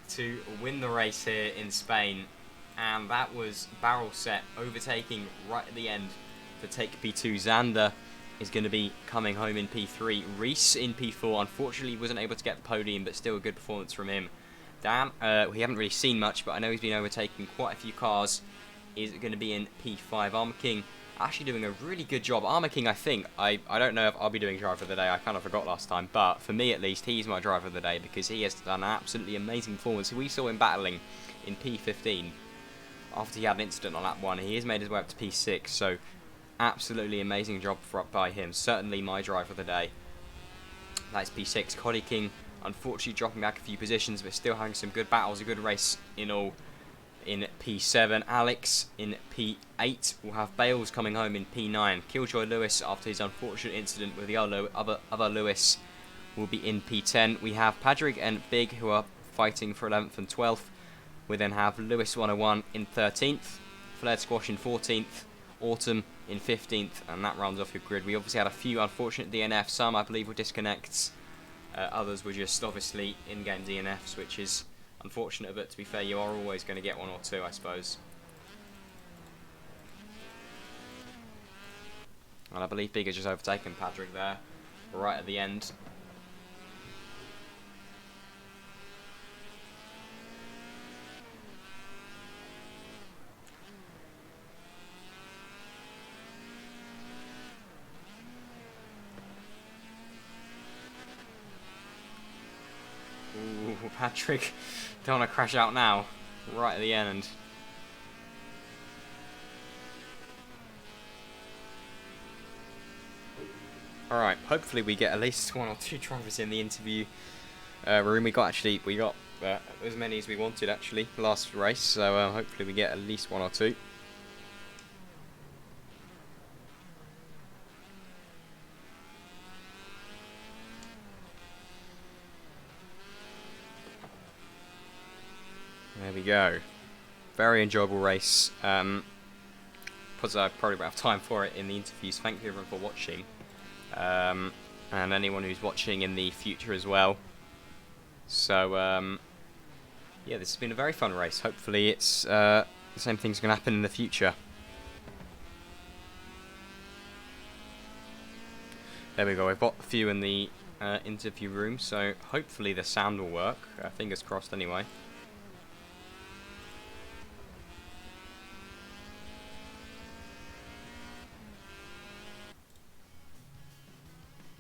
to win the race here in Spain. And that was Barrel Set overtaking right at the end to take P2. Xander is going to be coming home in P3. Reese in P4, unfortunately wasn't able to get the podium, but still a good performance from him. Dan, we haven't really seen much, but I know he's been overtaking quite a few cars. Is going to be in P5. Armour King actually doing a really good job. Armour King, I think, I don't know if I'll be doing driver of the day. I kind of forgot last time, but for me at least, he's my driver of the day because he has done an absolutely amazing performance. We saw him battling in P15 after he had an incident on lap 1. He has made his way up to P6, so absolutely amazing job by him. Certainly my driver of the day. That's P6. Coddy King, unfortunately dropping back a few positions, but still having some good battles, a good race in all. In P7, Alex in P8. We'll have Bales coming home in P9. Killjoy Lewis, after his unfortunate incident with the other Lewis, will be in P10. We have Padraig and Big, who are fighting for 11th and 12th. We then have Lewis 101 in 13th, Flared Squash in 14th, Autumn in 15th, and that rounds off your grid. We obviously had a few unfortunate DNFs. Some, I believe, were disconnects. Others were just obviously in-game DNFs, which is unfortunate, but to be fair, you are always going to get one or two, I suppose. And I believe Big has just overtaken Padraig there, right at the end. Ooh, Padraig, don't want to crash out now, right at the end. Alright, hopefully we get at least one or two drivers in the interview room. We got as many as we wanted actually last race, so hopefully we get at least one or two. There we go. Very enjoyable race. Because I probably won't have time for it in the interviews. Thank you everyone for watching. And anyone who's watching in the future as well. So, yeah, this has been a very fun race. Hopefully it's the same thing's going to happen in the future. There we go. We've got a few in the interview room, so hopefully the sound will work. Fingers crossed anyway.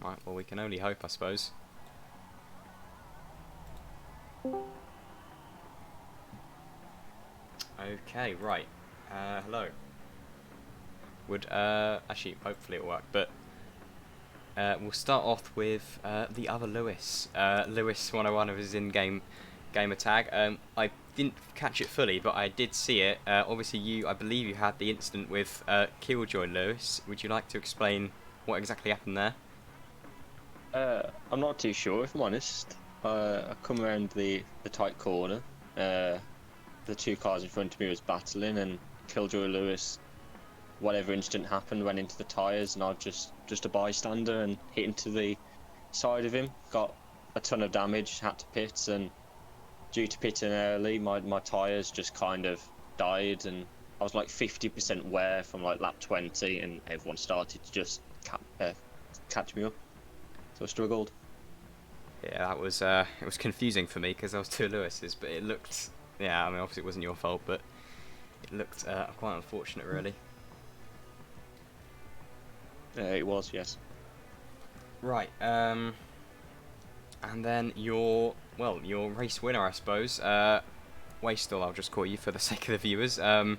Right, well, we can only hope, I suppose. Okay, right. Hello. Actually, hopefully it'll work, but we'll start off with the other Lewis. Lewis 101 of his in-game gamer tag. I didn't catch it fully, but I did see it. Obviously, I believe you had the incident with Killjoy Lewis. Would you like to explain what exactly happened there? I'm not too sure, if I'm honest. I come around the tight corner. The two cars in front of me was battling, and Killjoy Lewis, whatever incident happened, went into the tyres, and I was just a bystander and hit into the side of him. Got a ton of damage, had to pit, and due to pitting early, my tyres just kind of died, and I was like 50% wear from like lap 20, and everyone started to just catch me up. So I struggled. Yeah, that was it was confusing for me because there was two Lewises, but it looked, yeah, I mean obviously it wasn't your fault, but it looked quite unfortunate really. It was, yes. Right, and then your race winner, I suppose, Waystall, I'll just call you for the sake of the viewers. I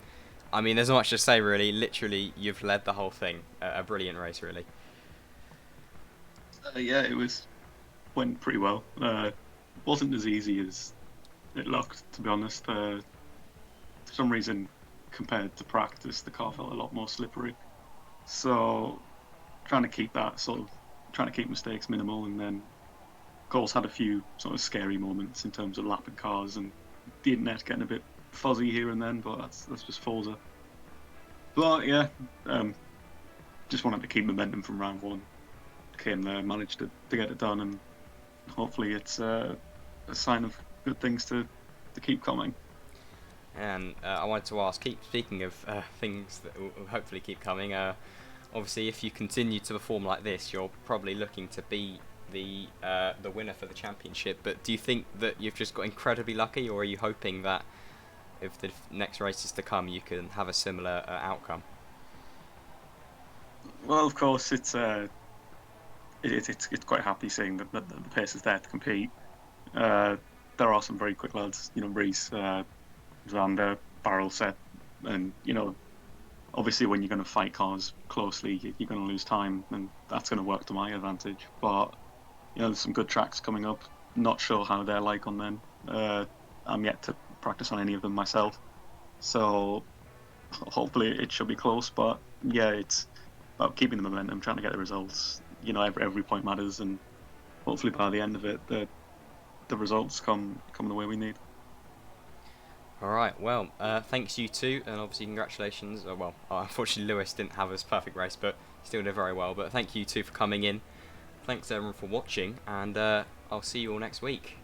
mean, there's not much to say really. Literally, you've led the whole thing. A brilliant race, really. Yeah, went pretty well. Wasn't as easy as it looked, to be honest. For some reason, compared to practice, the car felt a lot more slippery. So, trying to keep mistakes minimal, and then, of course, had a few sort of scary moments in terms of lapping cars and the internet getting a bit fuzzy here and then, but that's just Forza. But yeah, just wanted to keep momentum from round one. Came there, managed to get it done, and hopefully it's a sign of good things to keep coming. And I wanted to ask, speaking of things that will hopefully keep coming, obviously, if you continue to perform like this, you're probably looking to be the winner for the championship. But do you think that you've just got incredibly lucky, or are you hoping that if the next race is to come, you can have a similar outcome? Well, of course, it's quite happy seeing that the pace is there to compete. There are some very quick lads, Reese, Xander, Barrel set, and obviously when you're going to fight cars closely, you're going to lose time, and that's going to work to my advantage. But there's some good tracks coming up. Not sure how they're like on them. I'm yet to practice on any of them myself, so hopefully it should be close. But yeah, it's about keeping the momentum, trying to get the results. Every point matters, and hopefully by the end of it, the results come the way we need. All right. Well, thanks you two, and obviously congratulations. Unfortunately Lewis didn't have his perfect race, but he still did very well. But thank you two for coming in. Thanks everyone for watching, and I'll see you all next week.